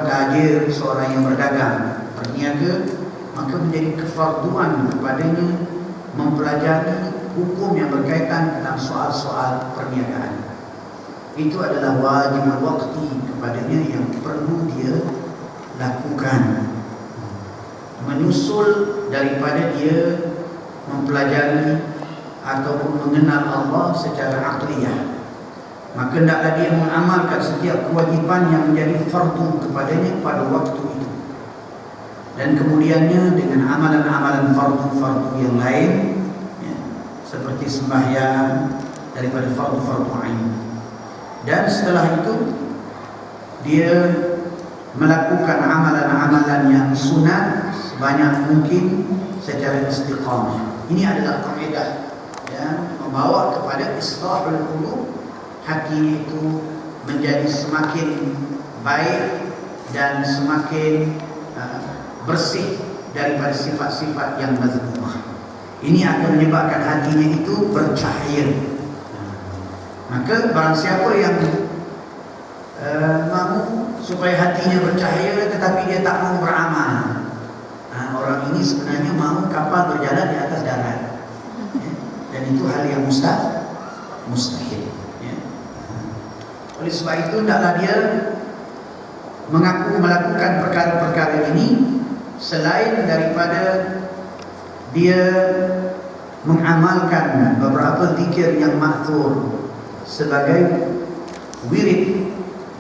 tajir, seorang yang berdagang, berniaga, maka menjadi kefarduan kepadanya mempelajari hukum yang berkaitan dengan soal-soal perniagaan. Itu adalah wajib waktu kepadanya yang perlu dia lakukan, menyusul daripada dia mempelajari ataupun mengenal Allah secara akliyah. Maka hendaklah dia mengamalkan setiap kewajipan yang menjadi fardu kepadanya pada waktu itu, dan kemudiannya dengan amalan-amalan fardu-fardu yang lain, ya, seperti sembahyang daripada fardu-fardu ain. Dan setelah itu dia melakukan amalan-amalan yang sunat sebanyak mungkin secara istiqamah. Ini adalah kaidah yang membawa kepada islahul qulub, hati itu menjadi semakin baik dan semakin bersih daripada sifat-sifat yang mazmumah. Ini akan menyebabkan hatinya itu bercahaya. Maka barang siapa yang mahu supaya hatinya bercahaya tetapi dia tak mahu beramal, orang ini sebenarnya mahu kapal berjalan di atas darat, ya. Dan itu hal yang mustahil, ya. Oleh sebab itu hendaklah dia mengaku melakukan perkara-perkara ini selain daripada dia mengamalkan beberapa zikir yang ma'thur sebagai wirid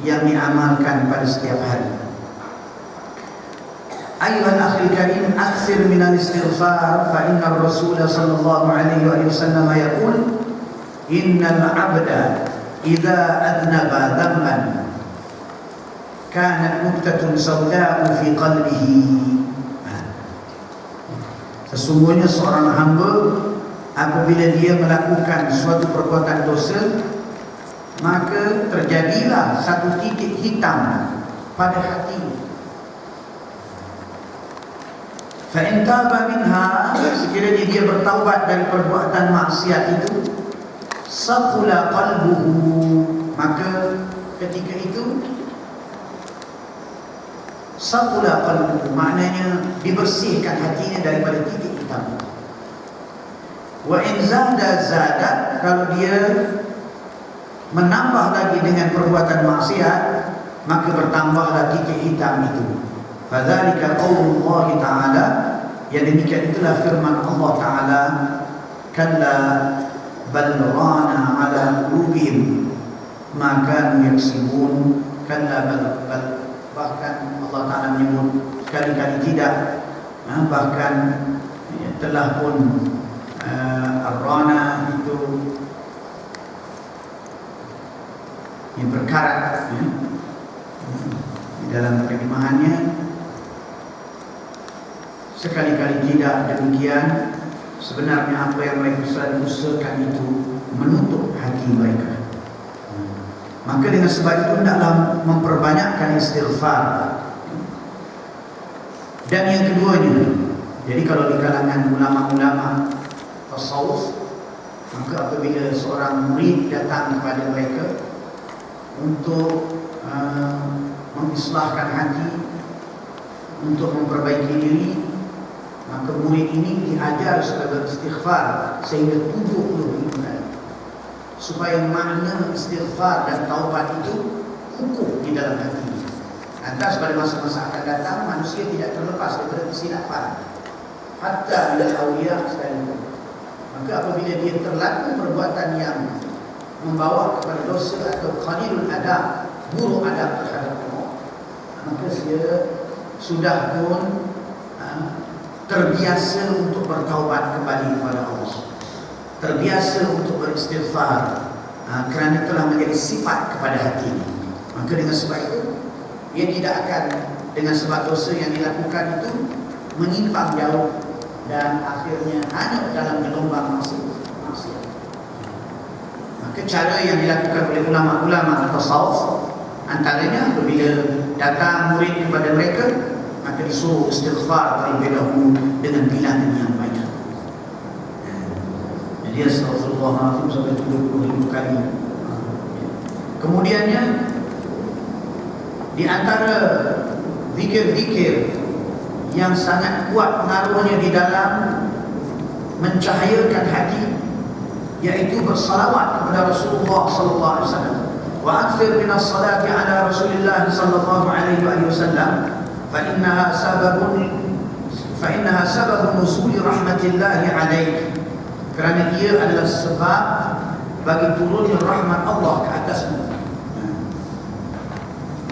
yang diamalkan pada setiap hari. Ayuhal akhil karim, akthir minal istighfar, fa inna Rasul sallallahu alaihi wasallam yaqul, innal abda idza adnaba dhanban kanat nuqtatun sawda'u fi qalbihi. Sesungguhnya seorang hamba apabila dia melakukan suatu perbuatan dosa, maka terjadilah satu titik hitam pada hatinya. Fa in taba minha, sekiranya dia bertaubat dari perbuatan maksiat itu, saqula qalbuhu, maka ketika itu saqula qalbuhu maknanya dibersihkan hatinya daripada titik hitam. Wa in zada zada, kalau dia menambah lagi dengan perbuatan maksiat, maka bertambahlah titik hitam itu. Fadzalika qaulullah ta'ala, yang demikian itulah firman Allah Ta'ala, kalla bal rana ala qulubihim ma kanu yaksibun. Kalla bal, bahkan Allah Ta'ala menyebut sekali-kali tidak, bahkan telah pun ar-rana itu yang berkarat, ya. Di dalam terjemahannya sekali-kali tidak demikian, sebenarnya apa yang mereka selalu usahakan itu menutup hati mereka. Maka dengan sebab itu hendaklah memperbanyakkan istighfar. Dan yang keduanya, jadi kalau di kalangan ulama-ulama tasawuf, maka apabila seorang murid datang kepada mereka untuk mengislahkan hati, untuk memperbaiki diri, maka murid ini diajar supaya beristighfar sehingga 70 kali, supaya makna istighfar dan taubat itu kukuh di dalam hati. Lantas pada masa-masa akan datang, manusia tidak terlepas daripada kesilapan, hatta bila awliya sekalipun. Maka apabila dia terlaku perbuatan yang membawa kepada dosa atau qalilul adab, buruk adab terhadap Allah, maka dia sudah pun terbiasa untuk bertaubat kembali kepada Allah, terbiasa untuk beristighfar, kerana telah menjadi sifat kepada hatinya. Maka dengan sebab itu dia tidak akan dengan sebab dosa yang dilakukan itu menyimpang jauh dan akhirnya hanyut dalam gelombang maksiat. Maka cara yang dilakukan oleh ulama-ulama tasawuf, antaranya apabila datang murid kepada mereka, maka disuruh istighfar terlebih dahulu dengan bilangan yang banyak. Jadi astagfirullahaladzim sampai 70,000 kali. Kemudiannya di antara zikir-zikir yang sangat kuat pengaruhnya di dalam mencahayakan hati, yaitu bersalawat kepada Rasulullah sallallahu alaihi wasallam. Wa akthir min as-salati ala Rasulillah sallallahu alaihi wasallam fa innaha sababun nuzul rahmatillah alaik. Kerana ia adalah sebab bagi turunnya rahmat Allah ke atasmu.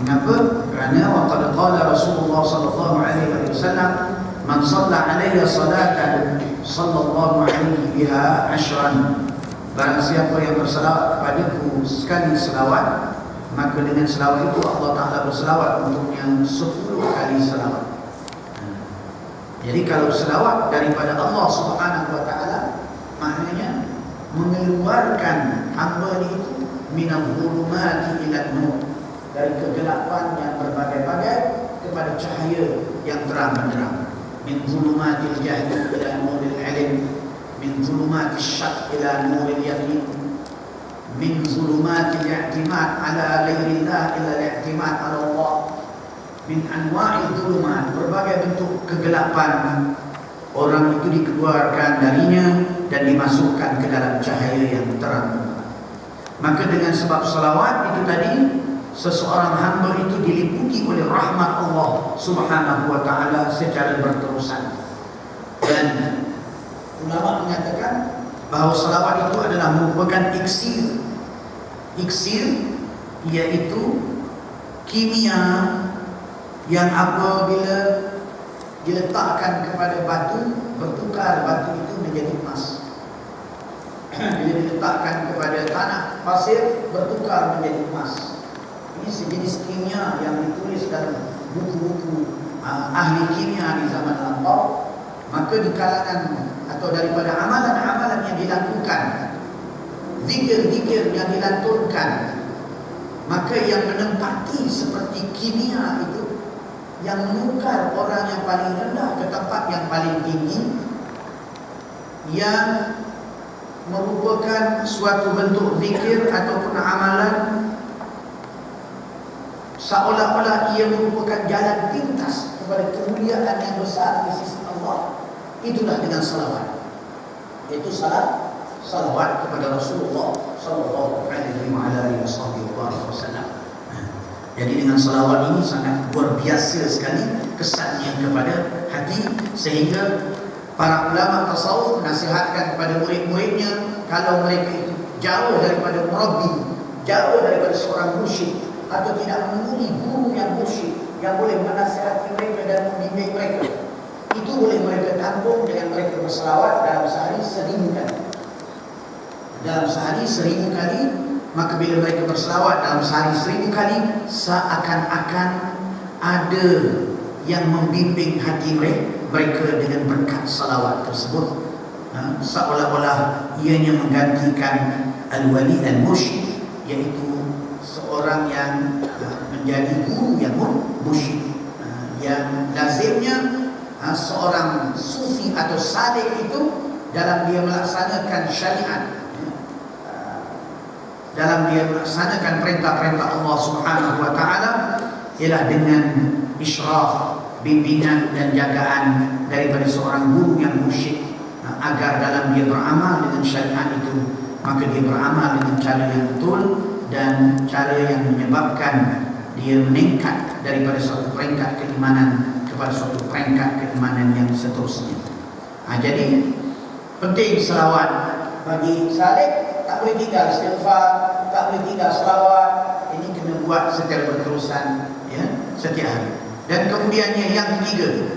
Mengapa? Kerana waqad qala Rasulullah sallallahu alaihi wasallam, man shalla alayya salatan sallallahu alaihi biha ashran. Barang siapa yang berselawat kepadaku sekali selawat, maka dengan selawat itu Allah Ta'ala berselawat untuknya 10 kali selawat. Jadi kalau selawat daripada Allah Subhanahu wa Ta'ala, maknanya mengeluarkan hamba itu minal zulumati ila nur, dari kegelapan yang berbagai-bagai kepada cahaya yang terang benderang. Min zulumatil jahli ila nuril ilm, min zulumatil syak ila nuril yaqin, min zulumatil i'timad ala ghairillah ila i'timad ala Allah, min anwa'il zulumat, berbagai bentuk kegelapan orang itu dikeluarkan darinya dan dimasukkan ke dalam cahaya yang terang. Maka dengan sebab salawat itu tadi, seseorang hamba itu diliputi oleh rahmat Allah Subhanahu wa Ta'ala secara berterusan. Dan ulama mengatakan bahawa salawat itu adalah merupakan iksir. Iksir iaitu kimia yang apabila diletakkan kepada batu, bertukar batu itu menjadi emas. Bila diletakkan kepada tanah pasir, bertukar menjadi emas. Ini sejenis kimia yang ditulis dalam buku-buku ahli kimia di zaman lampau. Maka di kalangan atau daripada amalan-amalan yang dilakukan, zikir-zikir yang dilantunkan, maka yang menempati seperti kimia itu, yang menukar orang yang paling rendah ke tempat yang paling tinggi, yang merupakan suatu bentuk zikir ataupun amalan seolah-olah ia merupakan jalan pintas kepada kemuliaan yang besar di sisi Allah, itulah dengan salawat. Iaitu salawat kepada Rasulullah sallallahu alaihi wasallam. Jadi dengan salawat ini sangat luar biasa sekali kesannya kepada hati, sehingga para ulama tasawuf menasihatkan kepada murid-muridnya, kalau mereka itu jauh daripada murabbi, jauh daripada seorang mursyid, atau tidak menemui guru yang mursyid yang boleh menasihati mereka dan membimbing mereka, itu boleh mereka tampung dengan mereka berselawat dalam sehari 1000 kali. Dalam sehari 1000 kali. Maka bila mereka berselawat dalam sehari 1000 kali, seakan-akan ada yang membimbing hati mereka dengan berkat salawat tersebut. Seolah-olah ianya menggantikan al-wali al-mursyid, iaitu seorang yang menjadi guru yang mursyid. Yang lazimnya seorang sufi atau saleh itu dalam dia melaksanakan syariat, dalam dia melaksanakan perintah-perintah Allah Subhanahu wa Ta'ala, ialah dengan isyraf, bimbingan dan jagaan daripada seorang guru yang mursyid, agar dalam dia beramal dengan syariat itu, maka dia beramal dengan cara yang betul dan cara yang menyebabkan dia meningkat daripada suatu peringkat keimanan kepada suatu peringkat keimanan yang seterusnya. Jadi penting selawat bagi saleh. Tak boleh tinggal istighfar, tak boleh tinggal selawat. Ini kena buat secara berterusan, ya, setiap hari. Dan kemudiannya yang ketiga,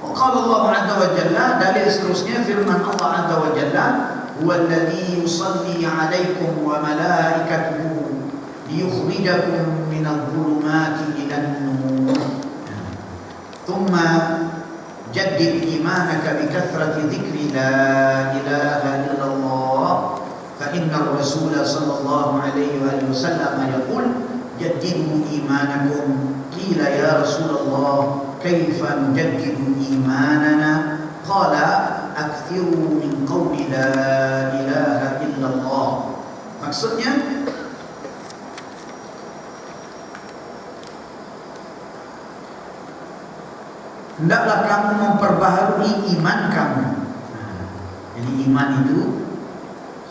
qala Allah azza wa jalla, dalil seterusnya firman Allah azza wa jalla, huwallazi yusalli 'alaikum wa malaikatuhu liyukhrijakum minadh dhulumati ilan nur. Thumma جدد إيمانك بكثرة ذكر لا إله إلا الله فإن الرسول صلى الله عليه وآله وسلم يقول جددوا إيمانكم. قيل يا رسول الله كيف نجدد إيماننا؟ قال أكثروا من قول لا إله إلا الله. Maksudnya hendaklah kamu memperbaharui iman kamu. Jadi iman itu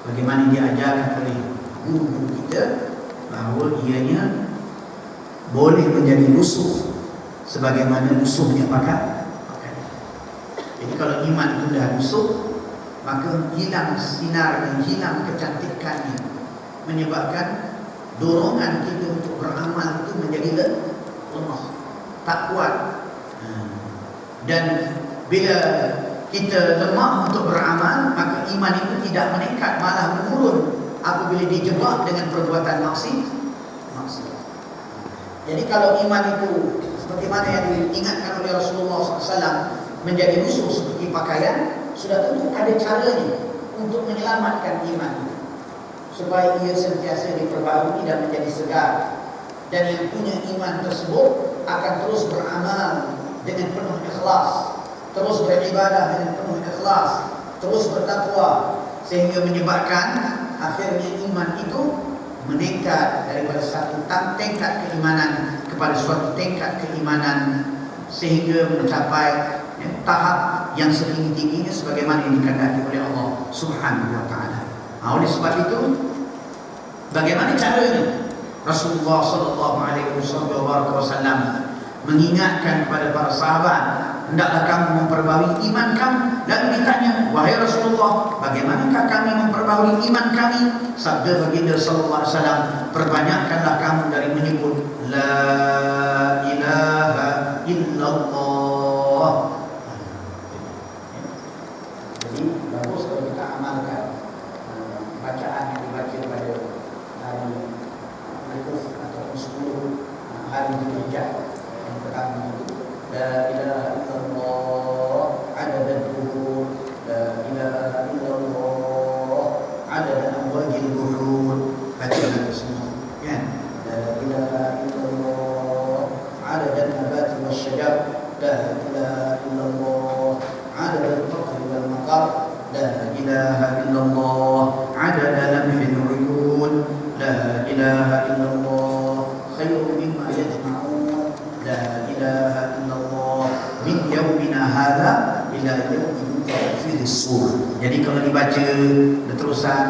bagaimana diajarkan oleh guru kita, bahawa ianya boleh menjadi musuh sebagaimana musuhnya pakai. Jadi kalau iman itu dah musuh, maka hilang sinarnya, hilang kecantikannya, menyebabkan dorongan kita untuk beramal itu menjadi lemah, tak kuat. Dan bila kita lemah untuk beramal, maka iman itu tidak meningkat, malah menurun apabila dijebak dengan perbuatan maksiat. Jadi kalau iman itu seperti mana yang diingatkan oleh Rasulullah SAW, menjadi musuh seperti pakaian, sudah tentu ada caranya untuk menyelamatkan iman itu, supaya ia sentiasa diperbaharui dan menjadi segar. Dan yang punya iman tersebut akan terus beramal dengan penuh ikhlas, terus beribadah dengan penuh ikhlas, terus bertakwa, sehingga menyebabkan akhirnya iman itu meningkat daripada satu tingkat keimanan kepada suatu tingkat keimanan, sehingga mencapai tahap yang setinggi-tingginya sebagaimana yang dikehendaki oleh Allah Subhanahu wa taala. Oleh sebab itu, bagaimana caranya? Rasulullah sallallahu alaihi wasallam mengingatkan kepada para sahabat, hendaklah kamu memperbaharui iman kamu. Lalu ditanya, wahai Rasulullah, bagaimanakah kami memperbaharui iman kami? Sabda baginda sallallahu alaihi wasallam, perbanyakkanlah kamu dari menyebut la ilaha illallah. Jadi bagus kalau kita amalkan bacaan yang dibaca pada hari berikut atau 10 hari Dzulhijjah. Yang pertama itu la ilaha illallah adada al-buhur, la ilaha illallah adada amwajil buhur. Baca lagi semua, kan? La ilaha illallah adada an-nabat wasyajar, la ilaha illallah adada al-qatr wal maqar, la ilaha illallah adada lamhil uyun, la ilaha illallah khairun mimma yajma'un, la ilaha illallah min yaumina hadha ila yaumi yunfakhu fihi as-sur. Jadi kalau dibaca berterusan,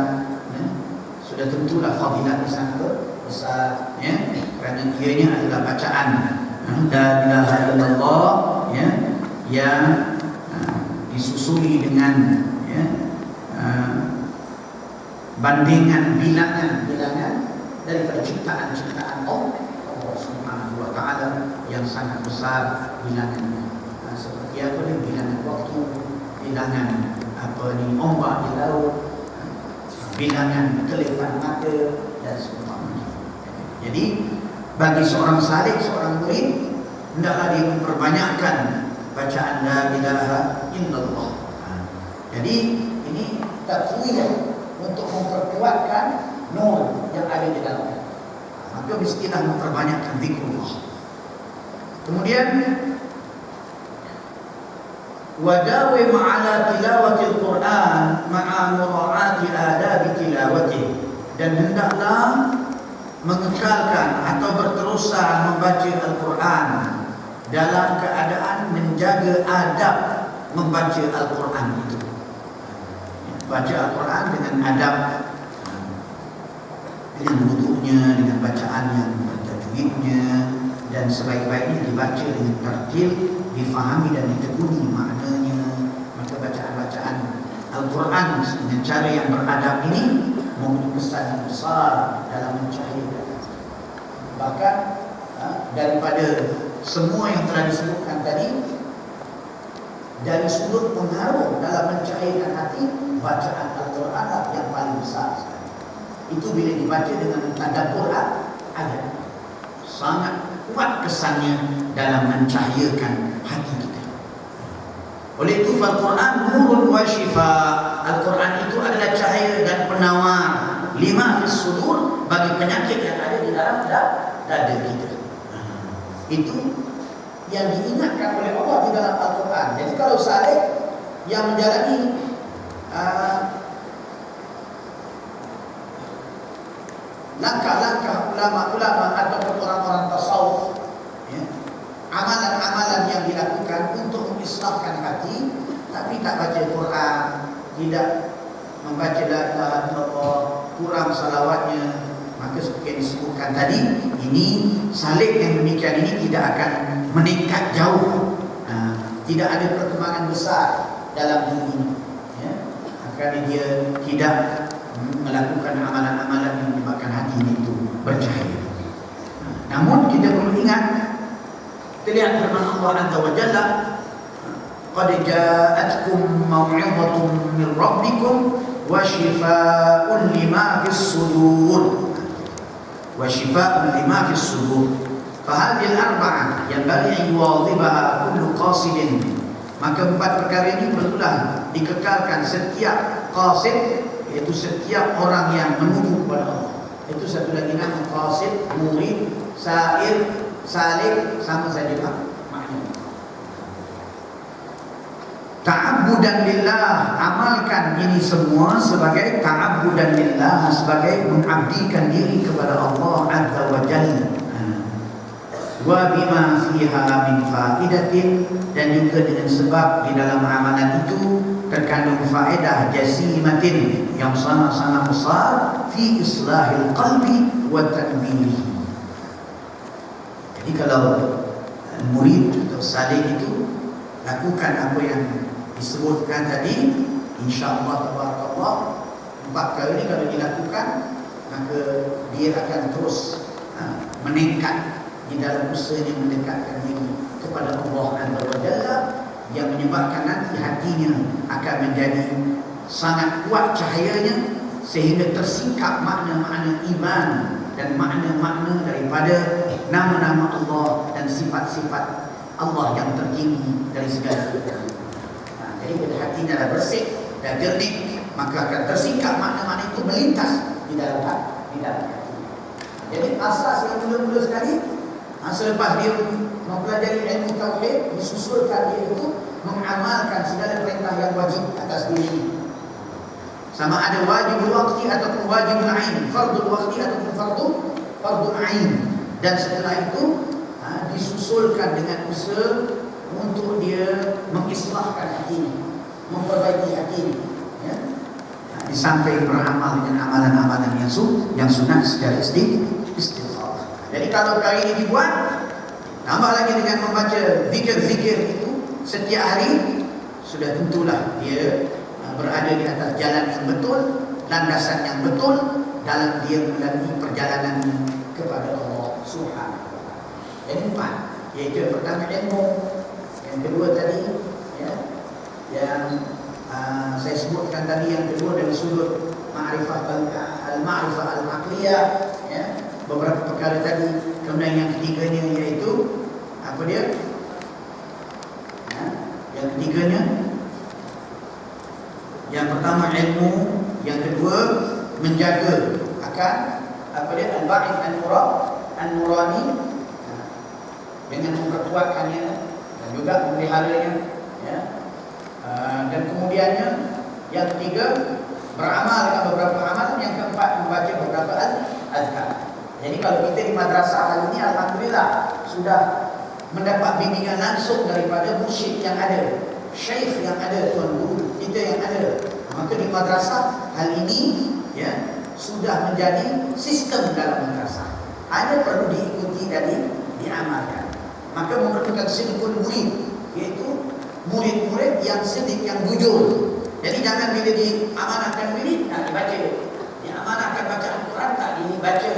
sudah tentulah fadilat di sana besar, kerana ianya adalah bacaan la ilaha illallah, yang disusuli dengan bandingan bilangan daripada ciptaan-ciptaan Allah Subhanahu wa taala yang sangat besar bilangannya. Seperti apa ni? Bilangan waktu, bilangan ombak di laut, bilangan kelipan mata dan sebagainya. Jadi bagi seorang salik, seorang murid, hendaklah dia memperbanyakkan bacaan la ilaha illallah. Jadi ini takwiyah untuk memperkuatkan nur yang ada di dalamnya. Maka mestilah memperbanyakkan zikrullah. Kemudian wadawi ma'ala tilawatil Quran ma'a mura'ati adabi tilawatih, dan hendaklah mengekalkan atau berterusan membaca Al-Quran dalam keadaan menjaga adab membaca Al-Quran itu. Baca Al-Quran dengan adab, dengan wuduknya, dengan bacaan yang bertajwidnya, dan sebaik-baiknya dibaca dengan tartil, difahami dan ditekuni maknanya. Maka bacaan-bacaan Al-Quran dengan cara yang beradab ini mempunyai kesan yang besar dalam mencahayakan. Bahkan daripada semua yang telah disebutkan tadi, dari sudut pengaruh dalam mencahayakan hati, bacaan Al-Quran yang paling besar sekali. Itu bila dibaca dengan tadabbur ayat, sangat kuat kesannya dalam mencahayakan hati kita. Oleh itu Al-Quran nurun wa shifa. Al-Quran itu adalah cahaya dan penawar lima fis sudur, bagi penyakit yang ada di dalam dada kita. Itu yang diingatkan oleh Allah di dalam Al-Quran. Jadi kalau saleh yang menjalani langkah-langkah ulama-ulama ataupun orang-orang tasawuf, amalan-amalan amalan yang dilakukan untuk mengislahkan hati, tapi tak baca Quran, tidak membaca la ilaha illallah, kurang salawatnya, maka seperti yang disebutkan tadi, ini salib yang demikian ini tidak akan meningkat jauh. Tidak ada perkembangan besar dalam diri ini, ya. Kerana dia tidak melakukan amalan-amalan yang menyebabkan hatinya itu bercahaya. Namun kita perlu ingat, terlihat firman Allah Azza wa Jalla, qad ja'atkum maw'izatun min rabbikum wa shifaa'un lima fis sudur, wa shifaa'un lima fis sudur. Fahadil arba'ah yang bagi an yuwadhibaha kullu qasidin. Maka 4 perkara ini perlulah dikekalkan setiap qasid, iaitu setiap orang yang menuju kepada Allah. Itu satu lagi nama qasid, murid, sair, salik, sama saja maknanya. Ta'abbudan lillah, amalkan ini semua sebagai ta'abbudan lillah, sebagai mengabdikan diri kepada Allah Azza wa Jalla. Wa bima fiha min faidatin, dan juga dengan sebab di dalam amalan itu terkandung faedah jasimatin yang sangat-sangat besar fi islahil qalbi wa tanbih. Jadi kalau murid atau salik itu lakukan apa yang disebutkan tadi, insya-Allah tabarakallah, 4 kali ini kalau dilakukan, maka dia akan terus meningkat di dalam usahanya mendekatkan diri kepada Allah Azza wa Jalla, yang menyebabkan nanti hatinya akan menjadi sangat kuat cahayanya, sehingga tersingkap makna-makna iman dan makna-makna daripada nama-nama Allah dan sifat-sifat Allah yang tertinggi dari segala perkara. Jadi bila hatinya dah bersih dan jernih, maka akan tersingkap makna-makna itu melintas di dalam hati. Jadi asas yang mula-mula sekali, selepas dia mempelajari ilmu tauhid, disusulkan dia itu mengamalkan segala perintah yang wajib atas diri. Sama ada wajib waqti ataupun wajib ain, fardhu waqti ataupun fardhu ain. Dan setelah itu disusulkan dengan usaha untuk dia mengislahkan hatinya, memperbaiki hatinya, ya. Di samping beramal dengan amalan-amalan yang sunat secara istiqamah. Jadi kalau kali ini dibuat, tambah lagi dengan membaca zikir-zikir itu setiap hari, sudah tentulah dia berada di atas jalan yang betul, landasan yang betul dalam dia melalui perjalanan kepada Allah Subhanahu wa Ta'ala. Jadi 4, iaitu yang pertama ilmu, yang kedua tadi, ya, yang saya sebutkan tadi, yang kedua dari sudut ma'rifah al-ma'rifah, ya, beberapa perkara tadi. Kemudian yang ketiganya iaitu apa dia? Yang ketiganya, yang pertama ilmu, yang kedua menjaga akan apa dia? Al-ba'ith an-nurani, dengan memperkuatkannya dan juga memeliharanya, ya. Dan kemudiannya yang ketiga beramal dengan beberapa amalan, yang keempat membaca beberapa azkar. Jadi kalau kita di madrasah kali ini, alhamdulillah sudah mendapat bimbingan langsung daripada mursyid yang ada, syekh yang ada, tuan guru kita yang ada. Maka di madrasah hal ini, ya, sudah menjadi sistem dalam madrasah. Hanya perlu diikuti dan diamalkan. Maka memerlukan sidqul murid, iaitu murid-murid yang sidik, yang jujur. Jadi jangan bila diamanahkan murid tak dibaca, diamanahkan bacaan Quran tak dibaca,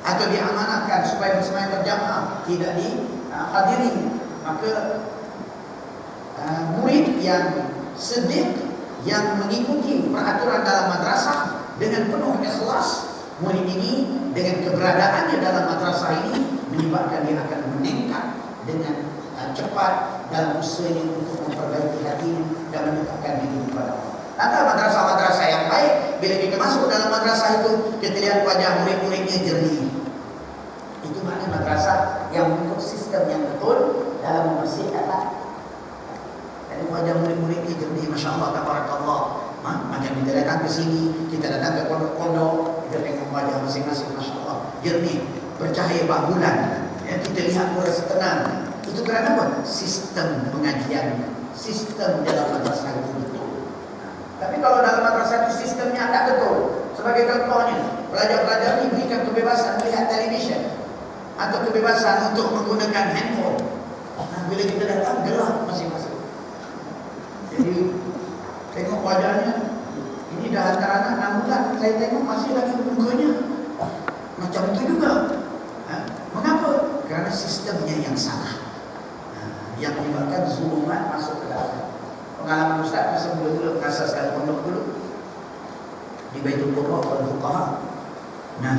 atau diamanahkan supaya bersemayam berjamaah tidak dihadiri. Maka murid yang sidik, yang mengikuti peraturan dalam madrasah dengan penuh ikhlas, murid ini dengan keberadaannya dalam madrasah ini menyebabkan dia akan meningkat dengan cepat dalam usahanya untuk memperbaiki hatinya dan mendekatkan diri kepada Allah. Ada madrasah-madrasah yang baik, bila kita masuk dalam madrasah itu, kita lihat wajah murid-muridnya jernih. Itu makna madrasah yang mengikut sistem yang betul dalam membersihkan hati. Dan wajah murid-muridnya jernih, Masya Allah, tabarakallah. Macam kita datang ke sini, kita datang ke pondok-pondok, kita tengok wajah masing-masing, Masya Allah, jernih, bercahaya bak bulan. Ya, kita lihat merasa tenang. Itu kerana apa? Sistem pengajian, sistem dalam madrasah itu betul. Tapi kalau dalam madrasah itu sistemnya tak betul, sebagai contohnya, pelajar-pelajar ini berikan kebebasan melihat televisyen atau kebebasan untuk menggunakan handphone. Nah, bila kita datang gelap masing-masing. Jadi tengok wajahnya, ini dah antara 6 bulan, saya tengok masih lagi mukanya macam itu juga. Mengapa? Kerana sistemnya yang salah, yang menyebabkan zulumat masuk ke dalam. Pengalaman Ustaz sebelum dulu mengasaskan pondok dulu di Baitul Qurra wal Fuqaha. Nah,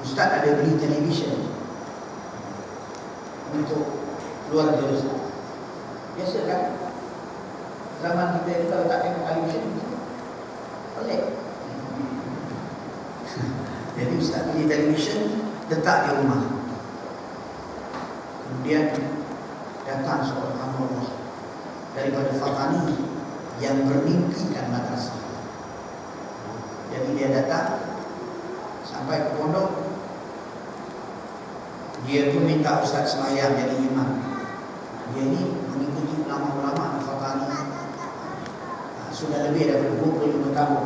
Ustaz ada beli televisyen untuk luar biasa. Biasa kan? Zaman kita ni kalau tak tengok televisyen pelik. Jadi Ustaz beli televisyen, letak di rumah. Kemudian datang seorang hamba Allah daripada Fatani yang bermimpikan madrasah. Jadi dia datang sampai ke pondok, dia pun minta Ustaz sembahyang jadi imam. Dia ni mengikuti ulama-ulama Fatani sudah lebih daripada 25 tahun.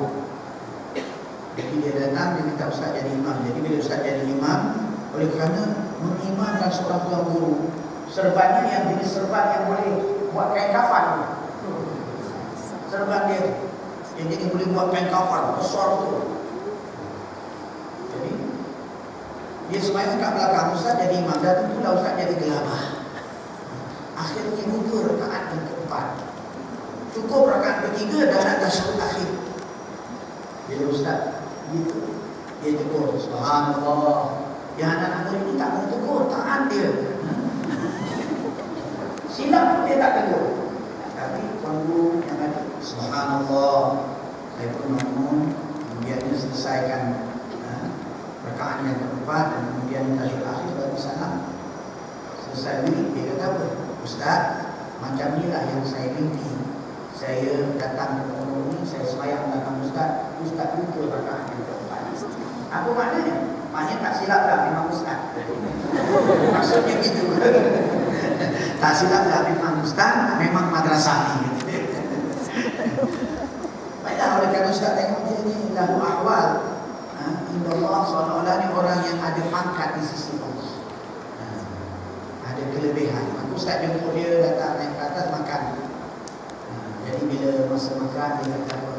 Jadi dia datang, dia minta Ustaz jadi imam. Jadi bila Ustaz jadi imam, oleh kerana mengimamkan seorang tuan guru, serbannya yang jenis serban yang boleh buat kain kafan. Serban dia yang jadi boleh buat kain kafan, besar tu. Jadi dia sembahyang kat belakang, Ustaz jadi imam, dan tentulah Ustaz jadi gelabah. Akhirnya buka rakaat yang keempat, cukup rakaat ketiga dan nak tasyahud akhir. Jadi Ustaz gitu, dia tegur, subhanallah. Yang anak-anak murid ni tak mau tegur, taat dia. Silap pun dia tak tegur. Tapi tunggu yang ada, subhanallah, saya pun bangun, kemudian dia selesaikan rakaat yang keempat dan kemudian tasyahud akhir baru salam. Selesai ni dia kata apa? Ustaz, macam inilah yang saya mimpi. Saya datang ke pondok ni, saya sembahyang belakang Ustaz, Ustaz lupa rakaat yang keempat. Apa maknanya? Maknanya tak silaplah memang Ustaz. Maksudnya gitu. Tak silaplah memang Ustaz, memang madrasah ni. Baiklah, oleh kerana Ustaz tengok dia ni lahu ahwal, inna Allah seolah-olah ni orang yang ada pangkat di sisi Allah, ada kelebihan. Maka Ustaz jemput dia, datang naik ke atas makan. Jadi bila masa makan dia kata apa?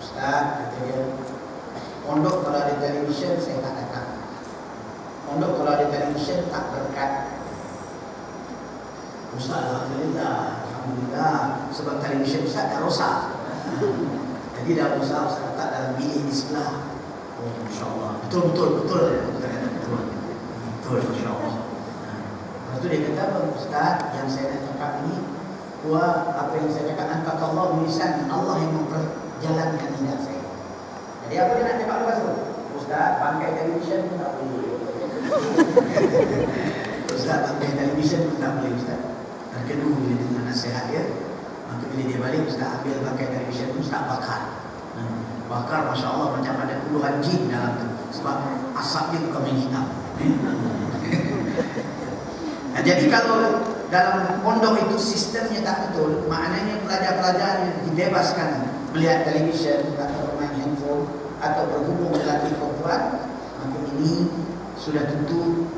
Ustaz, kata dia, pondok kalau ada televisyen saya tak datang. Pondok kalau ada televisyen tak berkat. Ustaz, Alhamdulillah, sebab televisyen Ustaz dah rosak. Jadi dah rosak, Ustaz letak dalam bilik di sebelah. Oh, insyaAllah. Betul. Betul, insyaAllah. Lepas tu dia kata apa? Ustaz, yang saya nak cakap ini, apa yang saya cakap, antakallah lisan, Allah yang memperjalankan lidah saya. Jadi apa dia nak cakap lepas tu? Ustaz, bangkai televisyen pun tak boleh. Ustaz, bangkai televisyen pun tak boleh, Ustaz. Terkena bila dengar nasihat dia, maka bila dia balik, Ustaz ambil bangkai televisyen tu, Ustaz bakar. Bakar, Masya Allah, macam ada puluhan jin dalam tu. Sebab asapnya bukan main hitam. Nah, jadi kalau dalam pondok itu sistemnya tak betul, maknanya pelajar-pelajar dibebaskan melihat televisyen atau bermain handphone atau berhubung lelaki perempuan, maka ini sudah tentu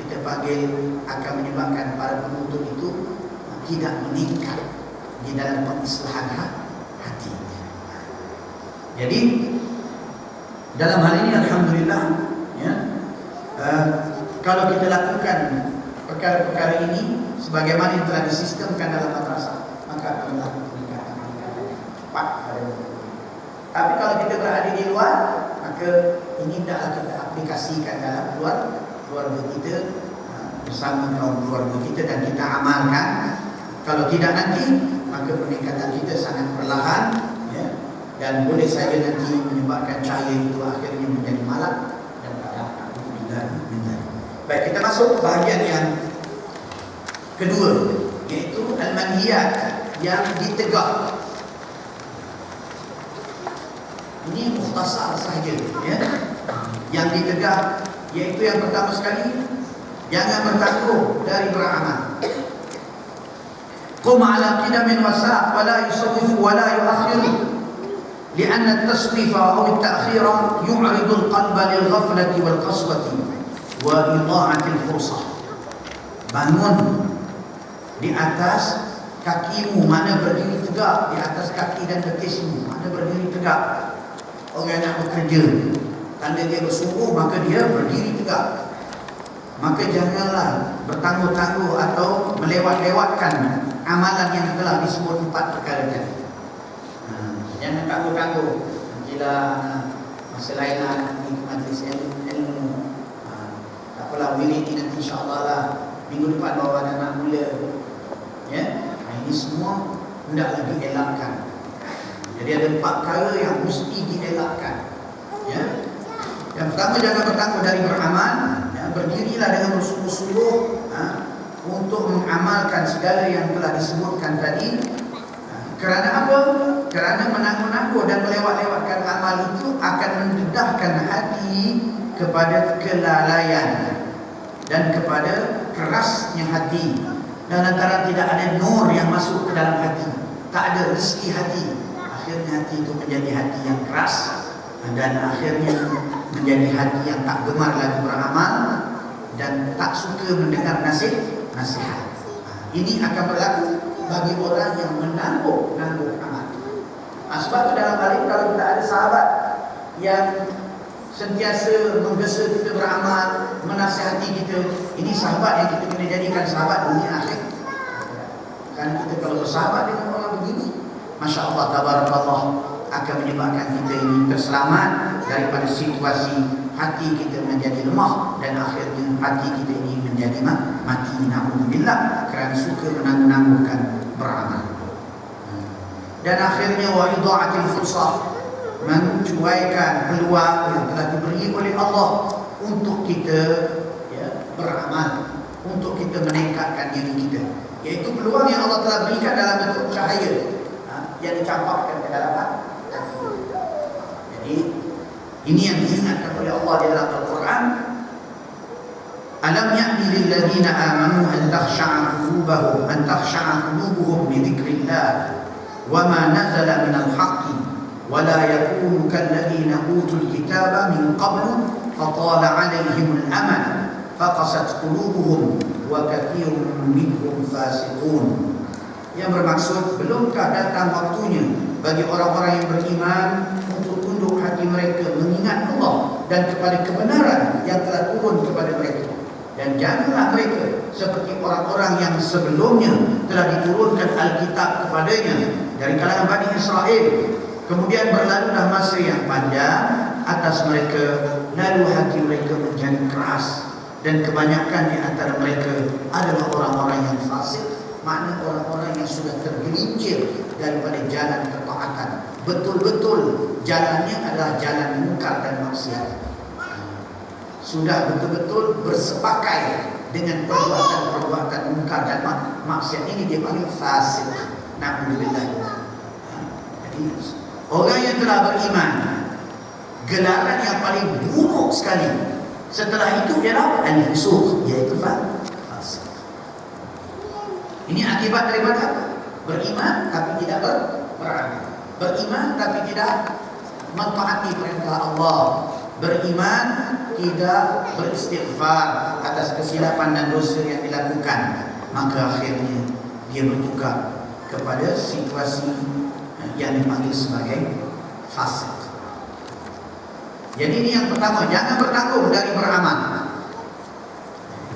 kita panggil akan menyebabkan para penuntut itu tidak meningkat di dalam pengislahan hatinya. Jadi dalam hal ini alhamdulillah, ya, kalau kita lakukan perkara-perkara ini sebagaimana yang telah disistemkan dalam madrasah, maka akan melakukan peningkatan cepat pada murid. Tapi kalau kita berada di luar, maka ini tidaklah kita aplikasikan dalam keluarga kita, bersama kaum keluarga kita, dan kita amalkan. Kalau tidak nanti, maka peningkatan kita sangat perlahan, ya, dan boleh saja nanti menyebabkan cahaya itu akhirnya menjadi malam dan padam. Baik, kita masuk ke bahagian yang kedua, iaitu al-manhiyat, yang ditegak. Ini mukhtasar sahaja, ya. Yang ditegak, iaitu yang pertama sekali, jangan bertakwa dari beramal. قم على قدم وساق ولا يصوف ولا يؤخر لأن التصويف أو التأخير يعرض القلب للغفلة والقسوة وإضاعة الفرصة. Bangun di atas kakimu, mana berdiri tegak, di atas kaki dan betismu, mana berdiri tegak. Orang nak bekerja, tanda dia bersungguh, maka dia berdiri tegak. Maka janganlah bertangguh-tangguh atau melewat-lewatkan amalan yang telah disebut 4 perkara tadi. Jangan tangguh-tangguh. Nantilah masa lain lah nanti majlis ilmu. Tak apalah, wirid ni nanti insyaAllah lah minggu depan bawa anak mula. Ya, ini semua hendaklah dielakkan. Jadi ada 4 perkara yang mesti dielakkan. Ya. Yang pertama, jangan bertangguh dari beramal. Ya, berdirilah dengan bersungguh-sungguh untuk mengamalkan segala yang telah disebutkan tadi. Kerana apa? Kerana menangguh-nangguh dan melewat-lewatkan amal itu akan mendedahkan hati kepada kelalaian dan kepada kerasnya hati. Dan antara tidak ada nur yang masuk ke dalam hati, tak ada rezeki hati. Akhirnya hati itu menjadi hati yang keras, dan akhirnya menjadi hati yang tak gemar lagi beramal dan tak suka mendengar nasihat. Ini akan berlaku bagi orang yang menangguh amal. Sebab itu dalam hal ini, kalau kita ada sahabat yang sentiasa menggesa kita beramal, menasihati kita, ini sahabat yang kita kena jadikan sahabat dunia akhir. Kan kita kalau bersahabat dengan orang begini, Masya Allah, tabarakallah, akan menyebabkan kita ini terselamat daripada situasi hati kita menjadi lemah dan akhirnya hati kita ini menjadi mati, na'udzubillah, kerana suka menangguh-nangguhkan beramal. Dan akhirnya wa idha'atil fursah, mencuaikan peluang yang telah diberi oleh Allah untuk kita beramal, untuk kita meningkatkan diri kita, iaitu peluang yang Allah telah berikan dalam bentuk cahaya yang dicampakkan ke dalam hati. Jadi ini yang diingatkan oleh Allah di dalam Al-Quran. Alam ya'ni lil ladzina amanu an takhsha'a qulubuhum li dzikrillah wa ma nazala minal haqqi wa la yakunu kal ladzina utul kitaba min qablu fatala 'alaihimul amal faqasat qulubuhum wa katsirun minhum fasiqun. Yang bermaksud, belumkah datang waktunya bagi orang-orang yang beriman untuk tunduk hati mereka mengingat Allah dan kepada kebenaran yang telah turun kepada mereka. Dan janganlah mereka seperti orang-orang yang sebelumnya telah diturunkan Alkitab kepadanya dari kalangan Bani Israel. Kemudian berlalulah masa yang panjang atas mereka, lalu hati mereka menjadi keras, dan kebanyakan di antara mereka adalah orang-orang yang fasik, makna orang-orang yang sudah tergelincir daripada jalan ketaatan. Betul-betul jalannya adalah jalan munkar dan maksiat. Sudah betul-betul bersepakai dengan perbuatan-perbuatan munkar dan maksiat, ini dia panggil fasik. Na'udzubillah. Jadi orang yang telah beriman, gelaran yang paling buruk sekali setelah itu ialah al-fusuq, iaitu fasik. Ini akibat daripada apa? Beriman tapi tidak beramal. Beriman tapi tidak mentaati perintah Allah. Beriman tidak beristighfar atas kesilapan dan dosa yang dilakukan, maka akhirnya dia bertukar kepada situasi yang dipanggil sebagai fasik. Jadi ini yang pertama, jangan bertangguh dari beramal.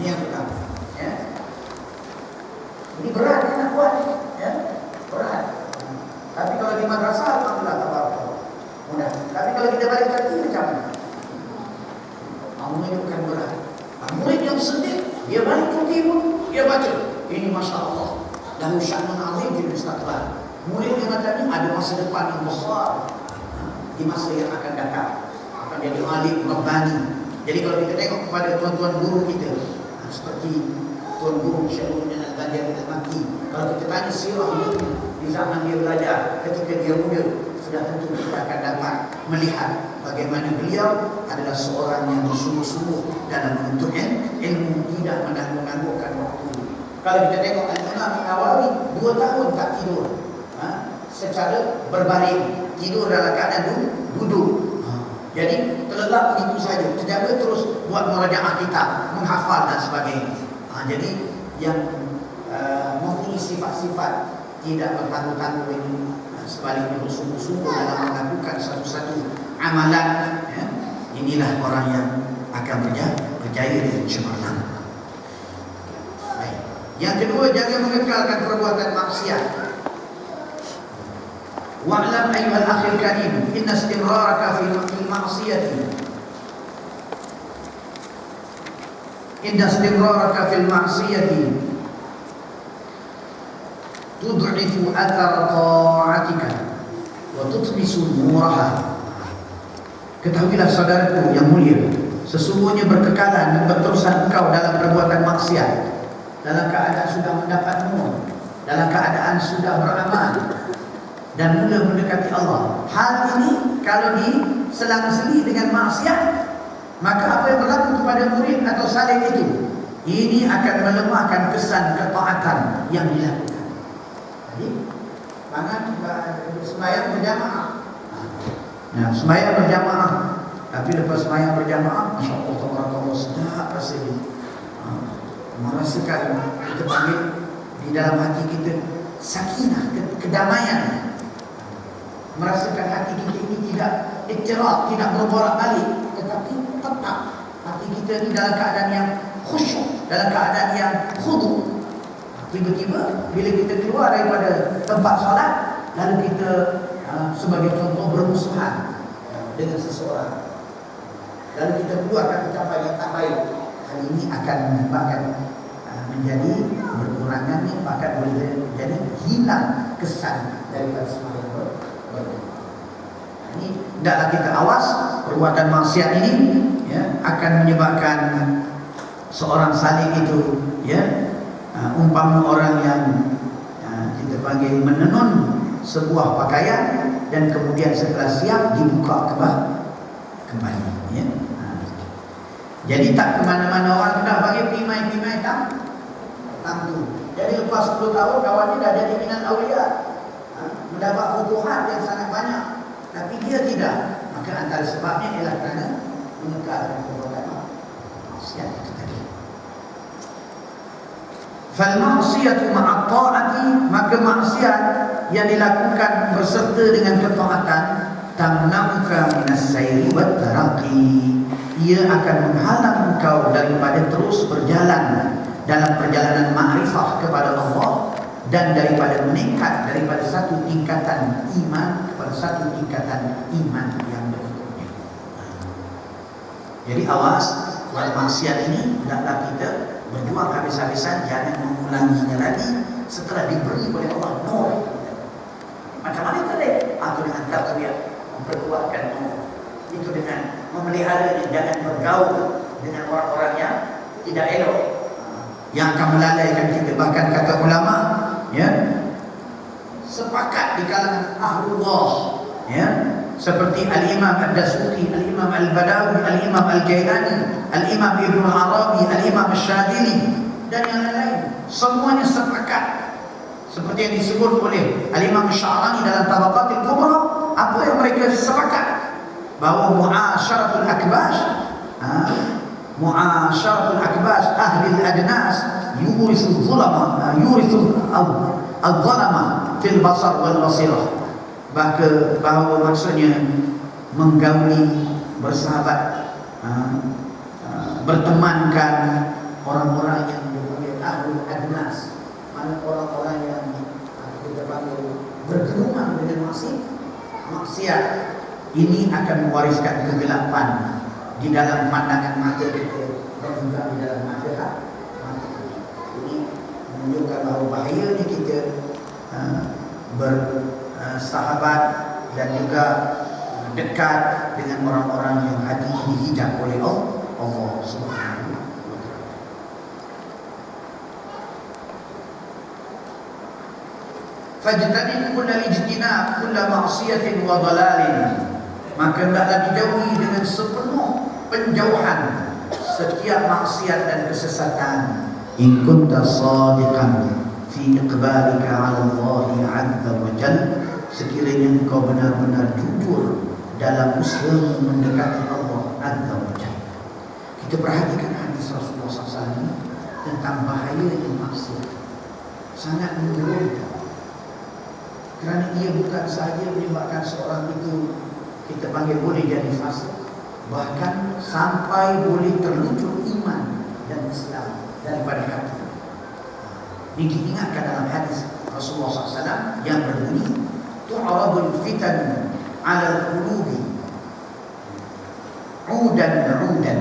Ini yang pertama, ya. Ini berat ya, nak buat, ya, berat. Tapi kalau di madrasah, alhamdulillah, tabaraka, mudah. Tapi kalau kita balik lagi macam mana? Murid bukan berat. Murid yang sedih, dia balik ke timur, dia baca. Ini Masya Allah, lahu sya'nun azim di mustaqbal. Murid yang macam ini ada masa depan yang besar di masa yang akan datang. Akan jadi alim, rabbani. Jadi kalau kita tengok kepada tuan-tuan guru kita, seperti Tuan Guru Syaikhul Al-Bajir Al-Makki, kalau kita tanya sirah hidupnya di zaman dia belajar, ketika dia muda, sudah tentu kita akan dapat melihat bagaimana beliau adalah seorang yang bersungguh-sungguh dalam menuntut ilmu, tidak menangguh-nangguhkan waktu Kalau kita tengok Al-Imam Nawawi 2 tahun tak tidur, secara berbaring, tidur dalam keadaan duduk. Jadi terlelap begitu saja, terjaga terus buat murajaah kitab, menghafal dan sebagainya. Jadi yang mempunyai sifat-sifat tidak bertangguh-tangguh ini, sebaliknya bersungguh-sungguh dalam melakukan satu-satu amalan, ya, inilah orang yang akan berjaya dan cemerlang. Baik. Yang kedua, jangan mengekalkan perbuatan maksiat. Wa'lam ayyuhal akhil karim, inna istimraraka fil ma'siyati tud'ifu athar ta'atika wa tutmisu nuraha. Ketahuilah saudaraku yang mulia, sesungguhnya berkekalan dan berterusan engkau dalam perbuatan maksiat, dalam keadaan sudah mendapat nur, dalam keadaan sudah beramal dan mula mendekati Allah. Hal ini kalau diselang-seli dengan maksiat, maka apa yang berlaku kepada murid atau salih itu, ini akan melemahkan kesan ketaatan yang dilakukan. Jadi, jangan sembahyang berjamaah. Nah, sembahyang berjamaah, tapi lepas sembahyang berjamaah, Masya Allah, tabarakallah, sedap rasanya. Merasakan kita panggil di dalam hati kita sakinah, kedamaian. Merasakan hati kita ini tidak iktiraf, tidak berbolak-balik, tetapi tetap hati kita ini dalam keadaan yang khusyuk, dalam keadaan yang khudu. Tiba-tiba bila kita keluar daripada tempat solat, lalu kita sebagai contoh bermusuhan dengan seseorang, lalu kita keluarkan ucapan yang tak baik, hal ini akan menyebabkan menjadi berkurangannya, bahkan boleh jadi hilang kesan daripada sembahyang berjamaah. Ini hendaklah kita awas perbuatan maksiat ini, ya, akan menyebabkan seorang salih itu, ya, umpama orang yang kita panggil menenun sebuah pakaian dan kemudian setelah siap dibuka kembali, ya. Jadi tak kemana-mana orang dah bagi pimai-pimai tangguh. Jadi lepas 10 tahun kawannya dah jadi minat awliya, mendapat futuhat yang sangat banyak, tapi dia tidak. Maka antara sebabnya ialah kerana mengekalkan perbuatan maksiat itu tadi. Fal ma'siyatu ma'a ta'ati, maka maksiat yang dilakukan berserta dengan ketaatan, tamna'uka minas sayri wat taraqi, ia akan menghalang engkau daripada terus berjalan dalam perjalanan ma'rifah kepada Allah dan daripada meningkat daripada satu tingkatan iman kepada satu tingkatan iman yang berikutnya. Jadi awas buat maksiat ini, hendaklah kita berjuang habis-habisan, jangan mengulanginya lagi setelah diberi oleh Allah nur. Macam mana tadi? Atau dengan taqwiyah, memperkuatkan nur. Itu dengan memeliharanya, jangan bergaul dengan orang-orang yang tidak elok, yang akan melalaikan kita. Bahkan kata ulama, ya, sepakat di kalangan ahlullah, ya, seperti Al-Imam Ad-Dasuki, Al-Imam Al-Badawi, Al-Imam Al-Jailani, Al-Imam Ibn Arabi, Al-Imam Al-Syadili dan yang lain, semuanya sepakat seperti yang disebut oleh Al-Imam Sya'rani dalam Tabaqatul Kubra. Apa yang mereka sepakat? Bahawa mu'asyaratul akbash, mu'asyaratul akbash ahli al-adnas yurithu zulama, yurithu al-zalama fil basar wal basirah. Bahawa maksudnya menggauli, bersahabat, bertemankan orang-orang yang dipanggil ahlul adnas, mana orang-orang yang kita panggil bergelimang dengan maksiat. Ini akan mewariskan kegelapan di dalam pandangan mata kita dan juga di dalam mata hati. Ini menunjukkan bahawa bahayanya kita bersahabat dan juga dekat dengan orang-orang yang hati dihijab oleh Allah Subhanahu wa taala. Fajtanib kullal ijtinab kulla ma'siyatin wa dhalalin, maka hendaklah dijauhi dengan sepenuh penjauhan setiap maksiat dan kesesatan. in kunta sadiqan fi iqbalika 'ala Allah 'azza wa jalla, sekiranya engkau benar-benar jujur dalam usaha mendekati Allah Azza wa Jalla. Kita perhatikan hadis Rasulullah SAW tentang bahaya yang maksiat, sangat menurunkan. Kerana ia bukan sahaja menyebabkan seorang itu kita panggil boleh jadi fasik, bahkan sampai boleh terlucut iman dan Islam daripada hati. Ini diingatkan dalam hadis Rasulullah SAW yang berbunyi, tu'radul fitan 'ala al-qulubi 'udan,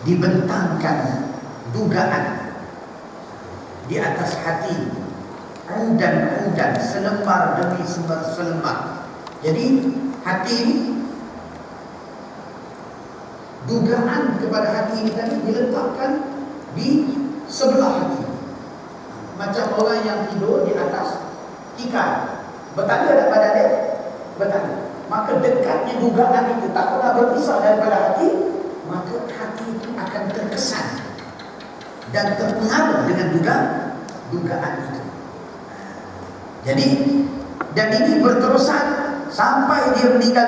dibentangkan dugaan di atas hati, udan, selembar demi selembar. Jadi hati ini, dugaan kepada hati ini tadi diletakkan di sebelah hati, macam orang yang tidur di atas tikar. Bertanda tak pada dia? Bertanda. Maka dekatnya dugaan itu tak pernah berpisah daripada hati, maka hati itu akan terkesan dan terpengaruh dengan dugaan itu. Jadi, dan ini berterusan sampai dia meninggal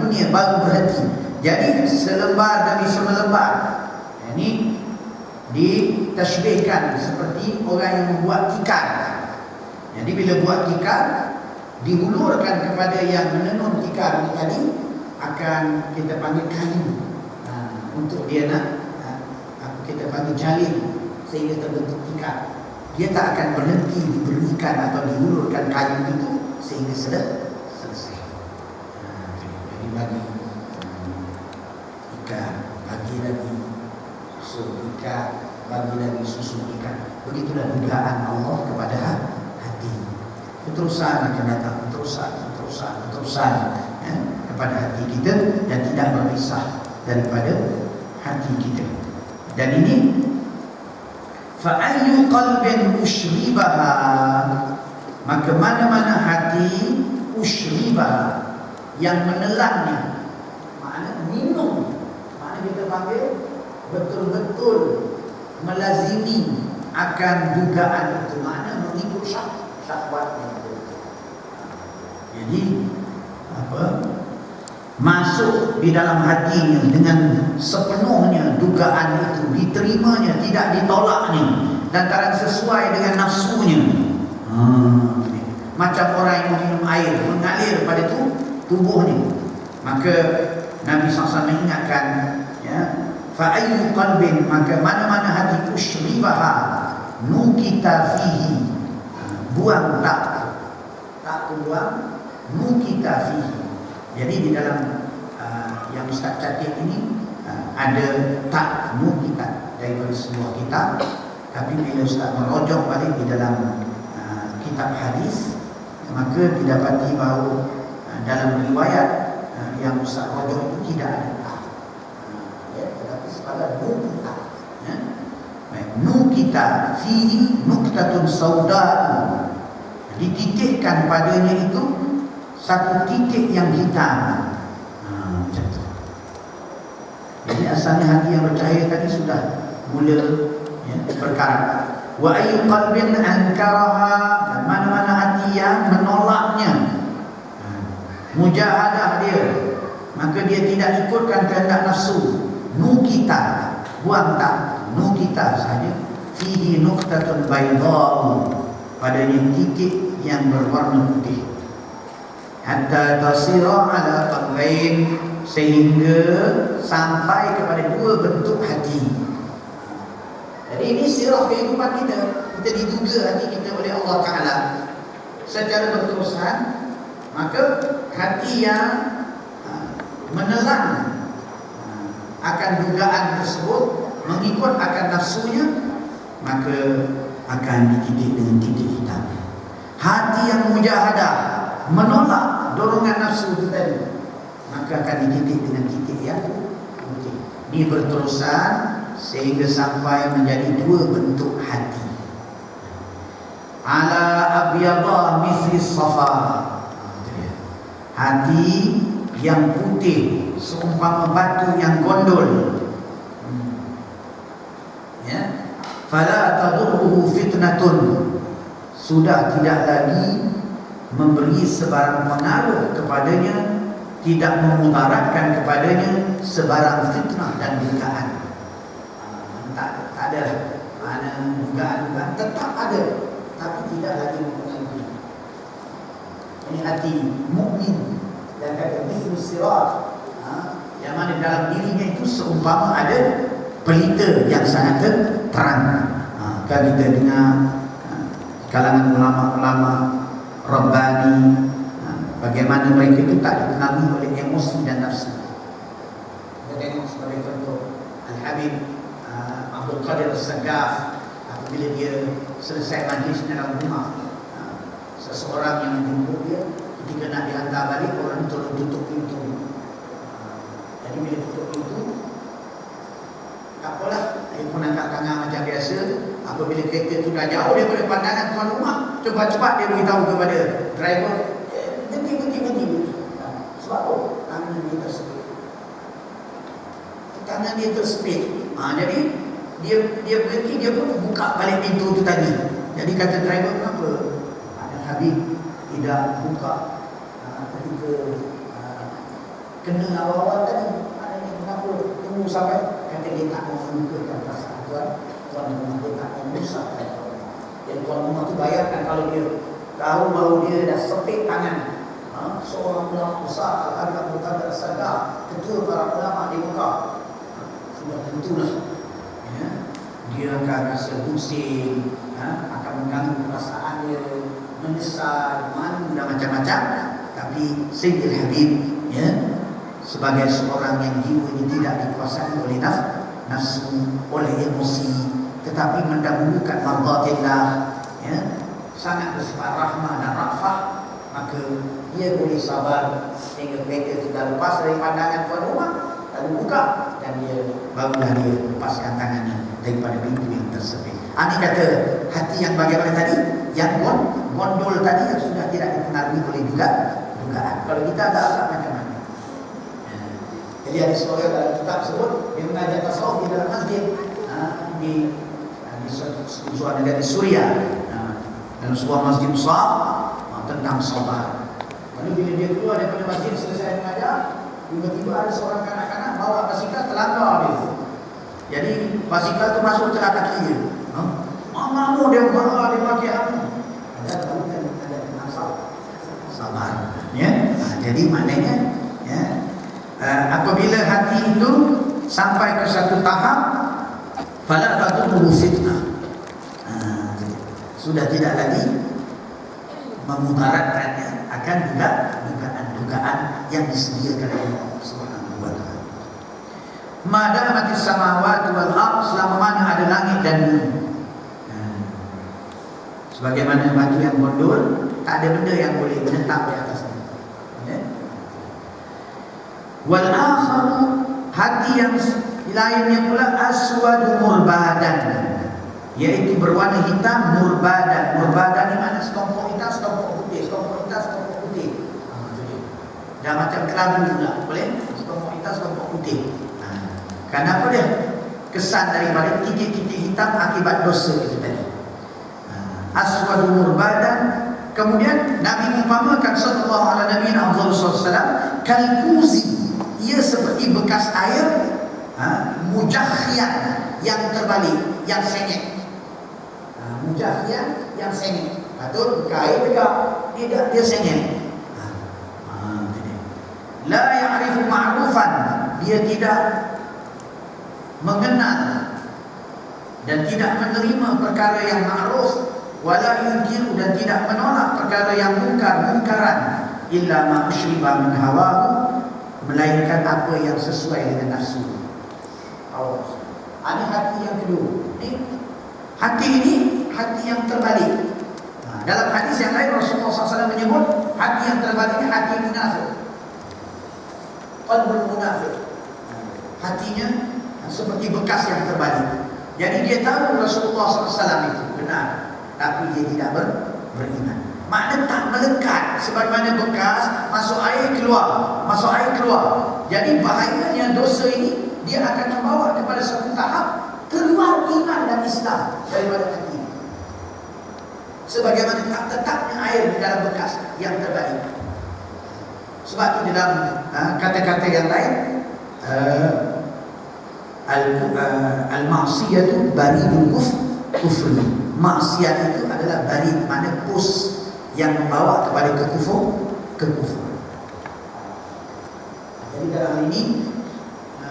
dunia baru berhenti. Jadi selembar demi selembar. Ini ditashbihkan seperti orang yang membuat tikar. Jadi bila buat tikar, dihulurkan kepada yang menenun tikar ini tadi, akan kita panggil kayu untuk dia nak kita panggil jalin sehingga terbentuk tikar. Dia tak akan berhenti diberikan atau dihulurkan kayu itu sehingga selesai. Jadi bagi ikan, bagi lagi susu ikan, bagi lagi susu ikan. Begitulah dugaan Allah kepada hati. Terusan akan datang, terusan ya, kepada hati kita dan tidak berpisah daripada hati kita. Dan ini fa'ayyu qalbin ushribaha, maka mana-mana hati ushribaha, yang menelannya, makna minum, makna kita panggil betul-betul melazimi akan dugaan itu, makna mengikut syahwatnya. Jadi masuk di dalam hatinya dengan sepenuhnya dugaan itu, diterimanya, tidak ditolaknya, lantaran sesuai dengan nafsunya. Macam orang yang minum air, mengalir pada tubuhnya. Maka Nabi SAW mengingatkan, ya, fa'ayyu qalbin, maka mana-mana hati ushribaha nukita fihi, buang tak keluar, nukita fihi. Jadi di dalam yang Ustaz catat ini ada tak nukita daripada sebuah kitab, tapi bila Ustaz merojok balik di dalam kitab hadis, maka didapati bahawa dalam riwayat yang Ustaz rojok itu tidak ada tak, ya, tetapi sekadar nukita, ya. Nukita fihi nuktatun sauda'u, dititikkan padanya itu satu titik yang hitam. Macam tu. Jadi asalnya hati yang bercahaya tadi sudah mula, ya, berkarat. Wa ayyu qalbin ankaraha, dan mana-mana hati yang menolaknya, mujahadah dia, maka dia tidak ikutkan kehendak nafsu, nukita, buang tak, nukita saja, fihi nuqtatun baydha'u, padanya titik yang berwarna putih, hatta tasira ala qalbain, sehingga sampai kepada dua bentuk hati. Jadi ini sirah kehidupan kita. Kita diduga hati kita oleh Allah Ta'ala secara berterusan. Maka hati yang menelan akan dugaan tersebut, mengikut akan nafsunya, maka akan dititik dengan titik hitam. Hati yang mujahadah, menolak dorongan nafsu itu tadi, maka akan dititik dengan titik yang putih. Ini berterusan sehingga sampai menjadi dua bentuk hati. Ala abyadha mithli safa, hati yang putih seumpama batu yang gondol, ya, fala tadurruhu fitnatun, sudah tidak lagi memberi sebarang pengaruh kepadanya, tidak memudaratkan kepadanya sebarang fitnah dan dugaan. Tak ada mana dugaan tetap ada, tapi tidak lagi mempengaruhi. Ini hati mukmin yang kata mithlu sirat, yang mana dalam dirinya itu seumpama ada pelita yang sangat terang. Kan kita dengar kalangan ulama-ulama Rabbani, bagaimana mereka itu tak dipengaruhi oleh emosi dan nafsu. Kita tengok sebagai contoh Al-Habib Abdul Qadir As-Saggaf, apabila dia selesai majlis dalam rumah, seseorang yang menjemput dia, ketika nak dihantar balik, orang tolong tutup pintu. Jadi bila tutup pintu, tak apalah, dia pun angkat tangan macam biasa. Apabila kereta itu dah jauh daripada pandangan tuan rumah, cepat-cepat dia beritahu kepada driver, berhenti. Sebab apa? Tangan dia tersepit. Tangan dia tersepit. Jadi dia berhenti, dia pun buka balik pintu itu tadi. Jadi kata driver, kenapa ada Habib tidak buka ketika kena awal-awal tadi? Maknanya kenapa tunggu sampai? Kata dia tak mau menunjukkan perasaan tuan rumah, dia tak mau menyusahkan. Dan tuan rumah tu bayangkan kalau dia tahu bahawa dia dah sepit tangan seorang ulama besar, Al-Habib Abdul Qadir As-Saggaf, ketua para ulama di Mekah, sudah tentulah dia akan rasa pusing, akan mengganggu perasaan dia, menyesal, malu dan macam-macam. Tapi Sayyidil Habib sebagai seorang yang jiwanya tidak dikuasai oleh nafsu, oleh emosi, tetapi mendahulukan mardatillah, sangat bersifat rahmah dan rafah, maka dia boleh sabar sehingga mereka sudah lepas dari pandangan tuan rumah, lalu buka, dan dia barulah dia lepaskan tangannya daripada pintu yang tersepit. Ini kata hati yang bagaimana tadi, yang gondol tadi, yang sudah tidak dipengaruhi oleh dugaan. Kalau kita agak macam mana? Jadi ada seorang dalam kitab sebut, dia mengajar tasawuf di dalam masjid di suatu negara di Suriah, dalam sebuah masjid besar, tentang sabar. Lalu bila dia keluar daripada masjid selesai mengajar, tiba-tiba ada seorang kanak-kanak bawa basikal terlanggar dia. Jadi basikal tu masuk celah kaki dia. Mamamu dia marah, dia pakai apa? Ada sabar. Jadi maknanya apabila hati itu sampai ke satu tahap, fala tadurruhu fitnah, sudah tidak lagi memudaratkannya akan dugaan yang disediakan oleh Allah Subhanahu wa taala. Madamatis samawati wal ardh, selama mana ada langit dan bumi. Sebagaimana batu yang gondol, tak ada benda yang boleh menetap di atasnya. Wal akharu, hati yang lainnya pula aswadu murbadan, yaitu berwarna hitam, murbadan. Murbadan ni mana sekelompok hitam, sekelompok putih, sekelompok hitam, sekelompok putih. Dah macam kelabu pula, boleh? Sekelompok hitam, sekelompok putih. Kenapa dia? Kesan daripada titik-titik hitam akibat dosa itu tadi. Aswadu murbadan. Kemudian Nabi mengumpamakan sallallahu alaihi wasallam kalkuzi, ia seperti bekas air mujahhian yang terbalik, yang sengit. Mujahhian yang sengit. Betul, kain tegak, dia sengit. La ya'rifu ma'rufan, dia tidak mengenal dan tidak menerima perkara yang ma'ruf, wala yunkiru, dan tidak menolak perkara yang munkaran, illa ma ushriba min hawahu, melainkan apa yang sesuai dengan nafsu. Ini hati yang kedua. Hati ini hati yang terbalik. Dalam hadis yang lain Rasulullah SAW menyebut hati yang terbalik ini hati munafik, qalbul munafik. Hatinya seperti bekas yang terbalik. Jadi dia tahu Rasulullah SAW itu benar, tapi dia tidak beriman. Makna tak melekat, sebagaimana bekas masuk air keluar, masuk air keluar. Jadi bahayanya dosa ini, dia akan membawa kepada satu tahap keluar iman dan Islam daripada hati. Sebagaimana tak tetapnya air di dalam bekas yang terbaik. Sebab itu di dalam kata-kata yang lain, al-ma'siyatu baridul kufri. Maksiat itu adalah barid, mana pus yang membawa kepada kekufuran. Jadi dalam hal ini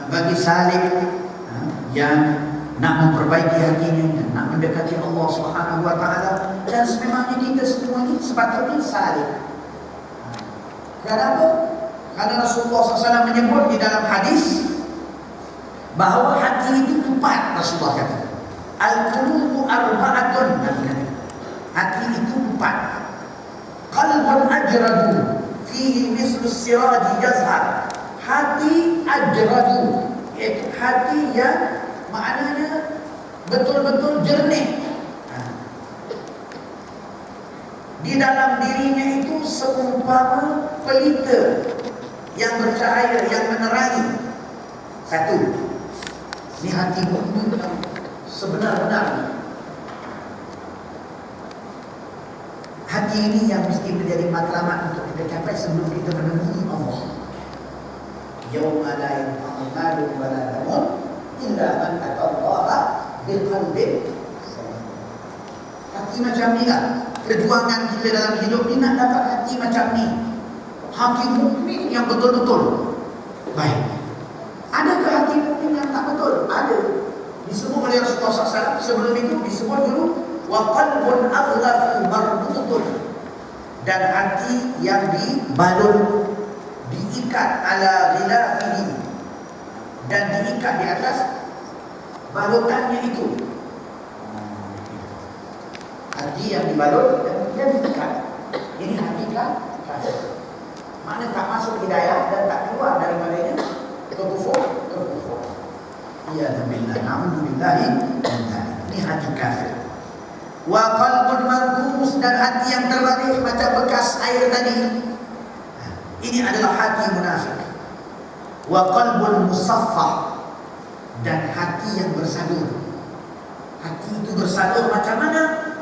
bagi salih yang nak memperbaiki hatinya, nak mendekati Allah Subhanahu wa taala, dan sememangnya kita semua ini sepatutnya salih. Kenapa? Karena Rasulullah SAW menyebut di dalam hadis bahawa hati itu 4. Rasulullah kata, al-qulubu arba'atun. Hati itu 4. Qalbun ajradu fihi mislu siraji yazhar. Hati ajradu, iaitu hati yang maknanya betul-betul jernih. Di dalam dirinya itu seumpama pelita yang bercahaya, yang menerangi. Satu, ini hati mukmin yang sebenar-benar. Hati ini yang mesti menjadi matlamat untuk kita capai sebelum kita menemui Allah. Yauma la yanfa'u malun wa la banun illa man atallaha biqalbin salim. Hati macam ni lah perjuangan kita dalam hidup ni, nak dapat hati macam ni. Hati mukmin yang betul-betul baik. Adakah hati mukmin yang tak betul? Ada. Disebut oleh Rasulullah SAW. Sebelum itu disebut dulu wa qalbun aghlafu marbutun, dan hati yang dibalut, diikat ala ghilafihi, dan diikat di atas balutannya itu. Hati yang dibalut dan kemudian diikat. Ini hati kafir. Mana tak masuk hidayah dan tak keluar daripadanya kekufur. Ya billah, na'udzubillahi min dzalik. Ini hati kafir. Wa qalbun markus, dan hati yang terbalik macam bekas air tadi. Ini adalah hati munafik. Wa qalbun musaffah, dan hati yang bersadur. Hati itu bersadur macam mana?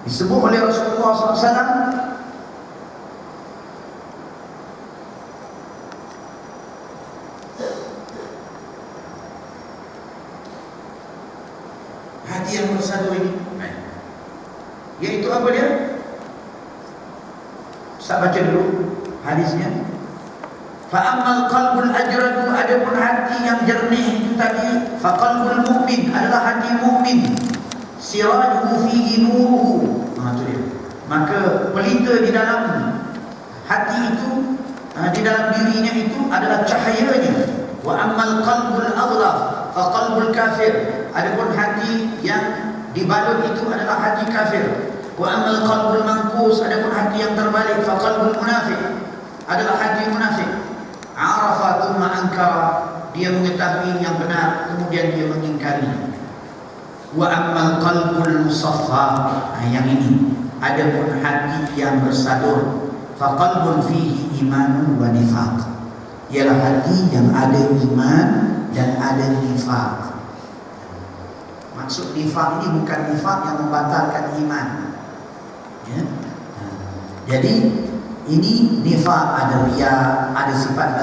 Disebut oleh Rasulullah SAW, hati yang bersatu ini, yaitu apa dia? Saya baca dulu hadisnya. Fa'ammal qalbul ajradu, adapun hati yang jernih itu tadi, faqalbul mu'min, adalah hati mu'min, sirajuhu fihi nuruhu. Itu dia. Maka pelita di dalam hati itu, di dalam dirinya itu adalah cahayanya. Wa ammal qalbul aghlaf faqalbul kafir, adapun hati yang dibalut itu adalah hati kafir. Wa ammal qalbul manqus, adapun hati yang terbalik, faqalbul munafiq, adalah hati munafik. Arafa thumma ankara, dia mengetahui yang benar kemudian dia mengingkari. Wa ammal qalbul musaffa, yang ini, adapun hati yang bersadur, faqalbun fihi imanun wa nifaq, ialah hati yang ada iman dan ada nifaq. Maksud nifaq ini bukan nifaq yang membatalkan iman, ya. Jadi ini nifaq, ada riya, ada sifat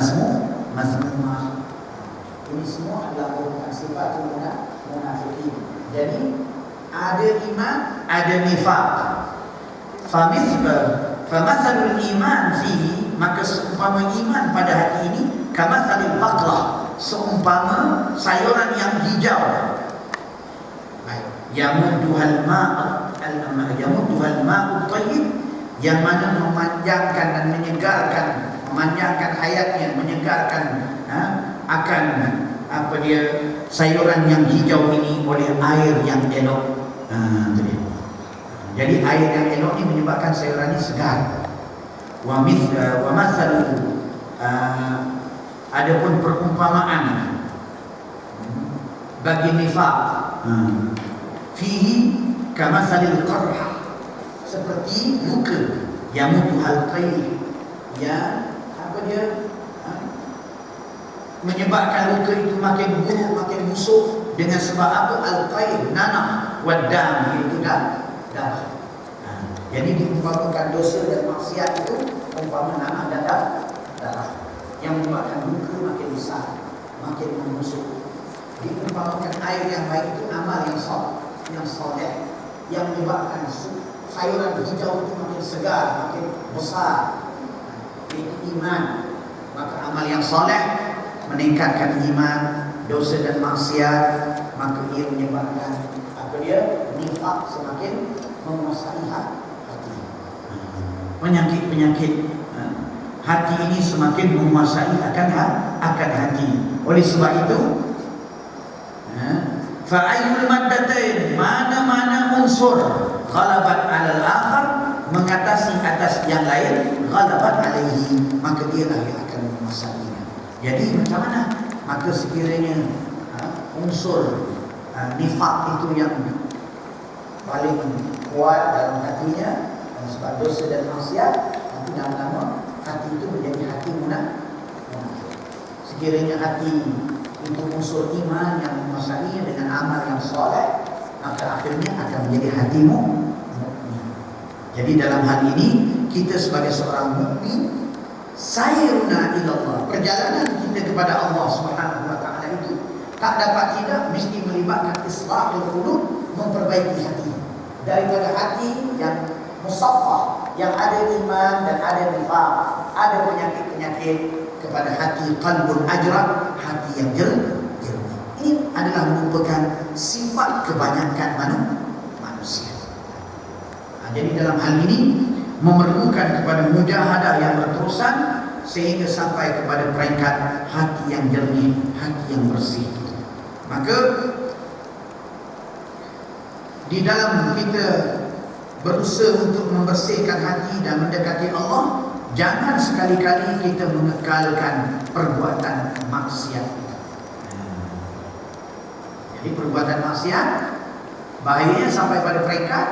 mazmumah. Ini semua adalah merupakan sifat munafikin. Jadi ada iman, ada nifaq. Famathalul iman fihi, maka seumpama iman pada hati ini, kamathalil baqlah, seumpama sayuran yang hijau. Yamudduhal ma'u tayyib, yang mana memanjangkan dan memanjangkan hayatnya, menyegarkan akan sayuran yang hijau ini oleh air yang elok. Jadi air yang elok ini menyebabkan sayuran ini segar. Wa mathaluhu, adapun perumpamaan bagi nifaq, fihi kamathalil qarh, seperti luka, yamutuhal qayy, yang menyebabkan luka itu makin buruk, makin busuk, dengan sebab apa? Al-qaid, nanah, wadam, iaitu darah. Jadi diumpamakan dosa dan maksiat itu umpama nanah dan darah yang menyebabkan luka makin besar, makin membusuk. Diumpamakan air yang baik itu amal yang soleh, yang menyebabkan sayuran hijau itu makin segar, makin besar, itu iman. Maka amal yang soleh meningkatkan iman. Dosa dan maksiat maka ia menyebabkan nifak semakin menguasai hati. Penyakit hati ini semakin menguasai akan hati. Oleh sebab itu, fa'ayyul maddatain, mana-mana unsur ghalabat 'alal akhar, mengatasi atas yang lain, ghalabat 'alaihi, maka dia lah yang akan menguasainya. Jadi macam mana? Maka sekiranya unsur nifak itu yang paling kuat dalam hatinya, sebab dosa dan maksiat, nanti lama-lama hati itu menjadi hati munafik. Sekiranya hati itu unsur iman yang menguasainya dengan amal yang soleh, maka akhirnya akan menjadi hatimu mukmin. Jadi dalam hal ini kita sebagai seorang mukmin, sayruna ilallah, perjalanan kita kepada Allah Subhanahu wa taala itu tak dapat tidak mesti melibatkan islahul qulub, memperbaiki hati. Daripada hati yang musaffah, yang ada iman dan ada nifaq, ada penyakit-penyakit, kepada hati qalbun ajrad, hati yang jernih. Ini adalah merupakan sifat kebanyakan manusia. Jadi dalam hal ini memerlukan kepada mujahadah yang berterusan sehingga sampai kepada peringkat hati yang jernih, hati yang bersih. Maka di dalam kita berusaha untuk membersihkan hati dan mendekati Allah, jangan sekali-kali kita mengekalkan perbuatan maksiat. Jadi perbuatan maksiat bahayanya sampai pada peringkat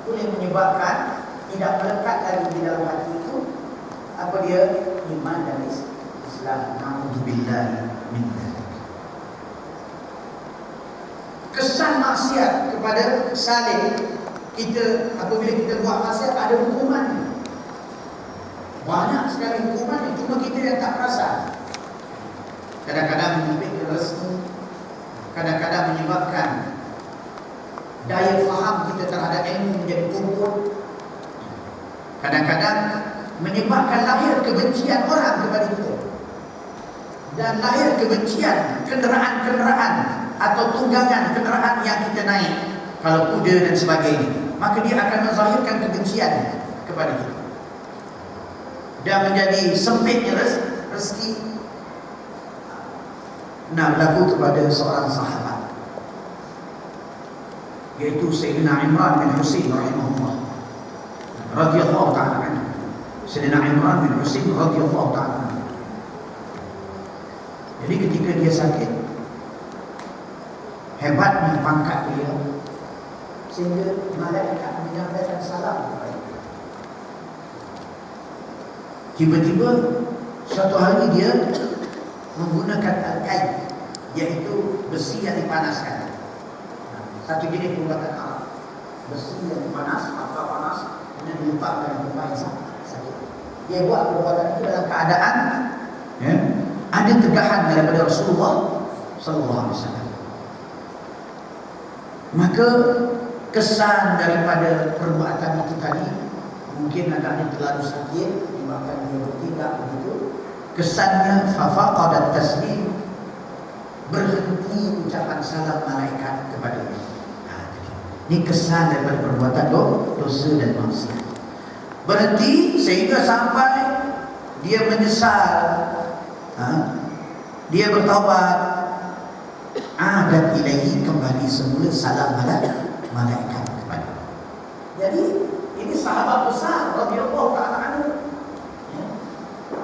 boleh menyebabkan tidak melekat lagi di dalam hati itu apa dia? Iman dan Islam. Na'udzubillahi min dzalik. Kesan maksiat kepada saleh kita, apabila kita buat maksiat ada hukumannya. Banyak sekali hukumannya, cuma kita yang tak perasan. Kadang-kadang menyebabkan rezeki, kadang-kadang menyebabkan daya faham kita terhadap ilmu menjadi tumpul, kadang-kadang menyebabkan lahir kebencian orang kepada kita, dan lahir kebencian kenderaan-kenderaan atau tunggangan kenderaan yang kita naik, kalau kuda dan sebagainya, maka dia akan menzahirkan kebencian kepada kita dan menjadi sempitnya rezeki. Nah, berlaku kepada seorang sahabat, yaitu Sayyidina Imran bin Husain rahimahullah radhiyallahu ta'ala anhu. Sayyidina Imran bin Husain radhiyallahu ta'ala anhu. Jadi ketika dia sakit, hebatnya pangkat dia sehingga malaikat menyampaikan salam kepada dia. Tiba-tiba suatu hari dia menggunakan al-kaid, yaitu besi yang dipanaskan. Satu jenis perbuatan Arab, besi yang dipanas, maka panas, kemudian diletakkan di tempat yang sakit. Dia buat perbuatan itu dalam keadaan ada tegahan daripada Rasulullah sallallahu alaihi wasallam. Maka kesan daripada perbuatan itu tadi, mungkin agaknya terlalu sakit menyebabkan dia bertindak begitu. Kesannya fafaqadat taslim, berhenti ucapan salam malaikat kepada dia. Ini kesan daripada perbuatan dosa dan maksiat. Berhenti sehingga sampai dia menyesal, dia bertaubat, dan ilahi, kembali semula salam malaikat kepada dia. Jadi ini sahabat besar radhiyallahu ta'ala anhu,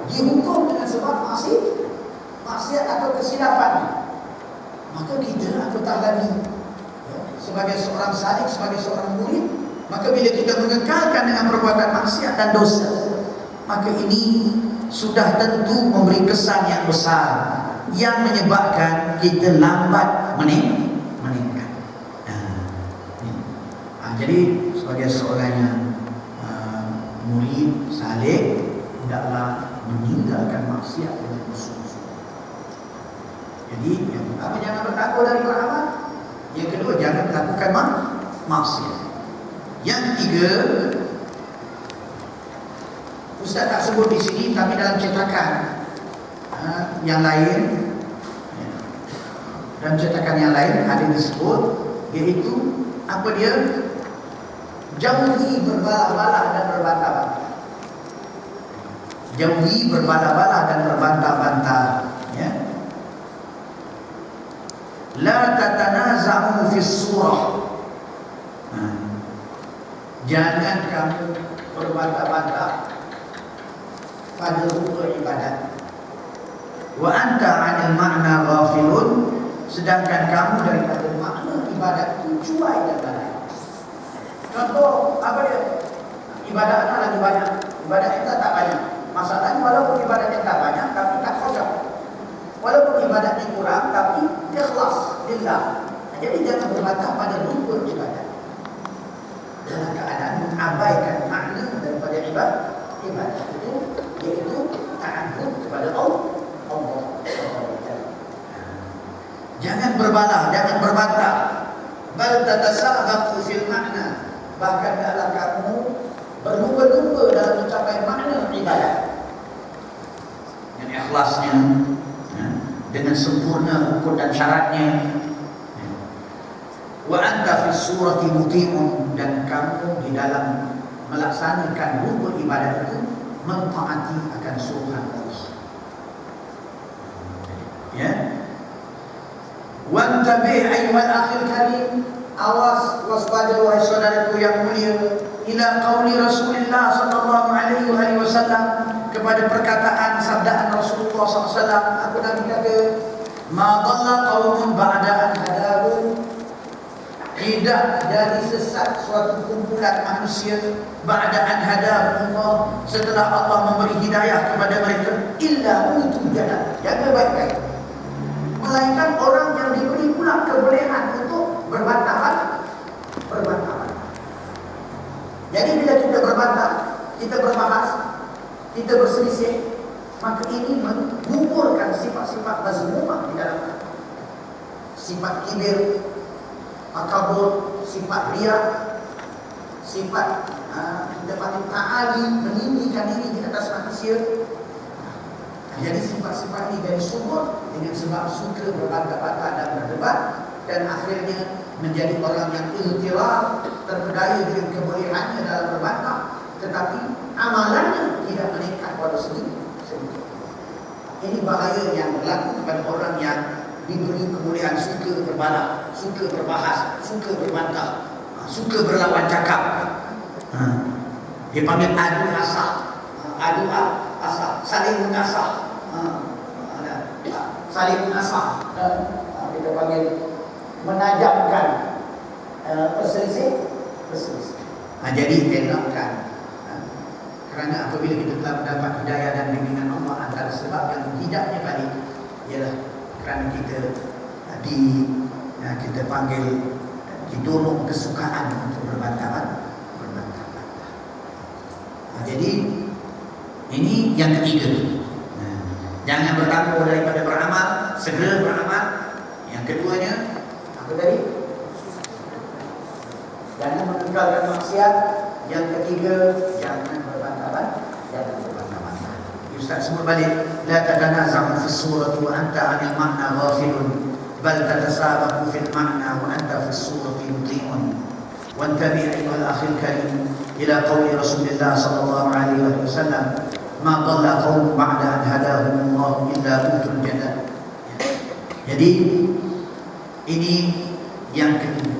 dihukum dengan sebab maksiat atau kesilapan. Maka kita apatah lagi sebagai seorang salik, sebagai seorang murid, maka bila kita mengekalkan dengan perbuatan maksiat dan dosa, maka ini sudah tentu memberi kesan yang besar yang menyebabkan kita lambat Jadi sebagai seorang yang murid saleh, hendaklah meninggalkan maksiat dengan bersungguh-sungguh. Jadi yang pertama, jangan bertakwa dari beramal. Yang kedua, jangan melakukan maksiat. Yang ketiga, Ustaz tak sebut di sini, tapi dalam cetakan yang lain, dalam cetakan yang lain ada disebut, iaitu apa dia? Jauhi berbalah-balah dan berbantah-bantah. Jauhi berbalah-balah dan berbantah-bantah, ya. La tatanaza'u fi surah. Jangan kamu berbantah-bantah pada rupa ibadat. Wa anta 'anil ma'na ghafilun, sedangkan kamu daripada makna ibadat itu cuai dan lalai. Contoh, apa dia? Ibadat anak lagi banyak, ibadat kita tak banyak. Masalahnya walaupun ibadatnya tak banyak, tapi tak khusyuk. Walaupun ibadatnya kurang, tapi ikhlas lillah. Jadi jangan berbantah pada rupa ibadat dalam keadaan mengabaikan makna daripada ibadat itu, yaitu ta'abbud kepada Allah. Jangan berbalah, jangan berbantah. Bal tatasabaqu fil makna, bahkan dalam kamu berlumba-lumba dalam mencapai makna ibadat dengan ikhlasnya, dengan sempurna hukum dan syaratnya. Wa anta fi surati muti'un, dan kamu di dalam melaksanakan rukun ibadat itu mentaati akan suruhan Allah. Ya. Wantabih ayyuhal akhil karim, awas, waspada wahai saudaraku yang mulia, ila qauli Rasulullah sallallahu alaihi wasallam, kepada perkataan sabdaan Rasulullah sallallahu alaihi wasallam. Aku Nabi kata, ma dhalla qaumun ba'da an hadahu, tidak jadi sesat suatu kumpulan manusia ba'da an hadahumullah, setelah Allah memberi hidayah kepada mereka, illa utul jannah, jaga baik-baik, melainkan orang yang diberi pula kebolehan untuk berbantah. Jadi bila kita berbantah, kita berbahas, kita berselisih, maka ini mengumpulkan sifat-sifat mazmumah di dalam hati. Sifat kibir, takabur, sifat riya, sifat kita panggil ta'ali, meninggikan diri di atas manusia. Jadi sifat-sifat ini dari sumber dengan sebab suka berbantah-bantah dan berdebat, dan akhirnya menjadi orang yang iltiraf, terpedaya dengan kebolehannya dalam berbantah, tetapi amalannya tidak meningkat pada sedikit. Ini bahaya yang berlaku kepada orang yang diberi kebolehan suka berbalah, suka berbahas, suka berbantah, suka berlawan cakap. Dia panggil adu asah, saling mengasah, saling mengasah, kita panggil menajamkan perselisih. Jadi elakkan, kerana apabila kita telah mendapat hidayah dan bimbingan Allah, antara sebab yang tidaknya balik ialah kerana kita panggil, didorong kesukaan untuk berbantah-bantah. Jadi ini yang ketiga, jangan bertakwa daripada beramal, segera beramal. Yang keduanya apa tadi? Jangan meninggalkan maksiat. Yang ketiga, jangan berbantah-bantah. Ustaz sebut balik, la tatanaza'u fi surati wa anta 'anil ma'na ghafilun, bal tatasabaqu fil ma'na wa anta fi surati muti'un. Wantabi' ayyuhal akhil karim ila qawli Rasulullah sallallahu alaihi wasallam, ma dhalla qaumun ba'da an hadahumullah illa utul jannah. Jadi ini yang kedua.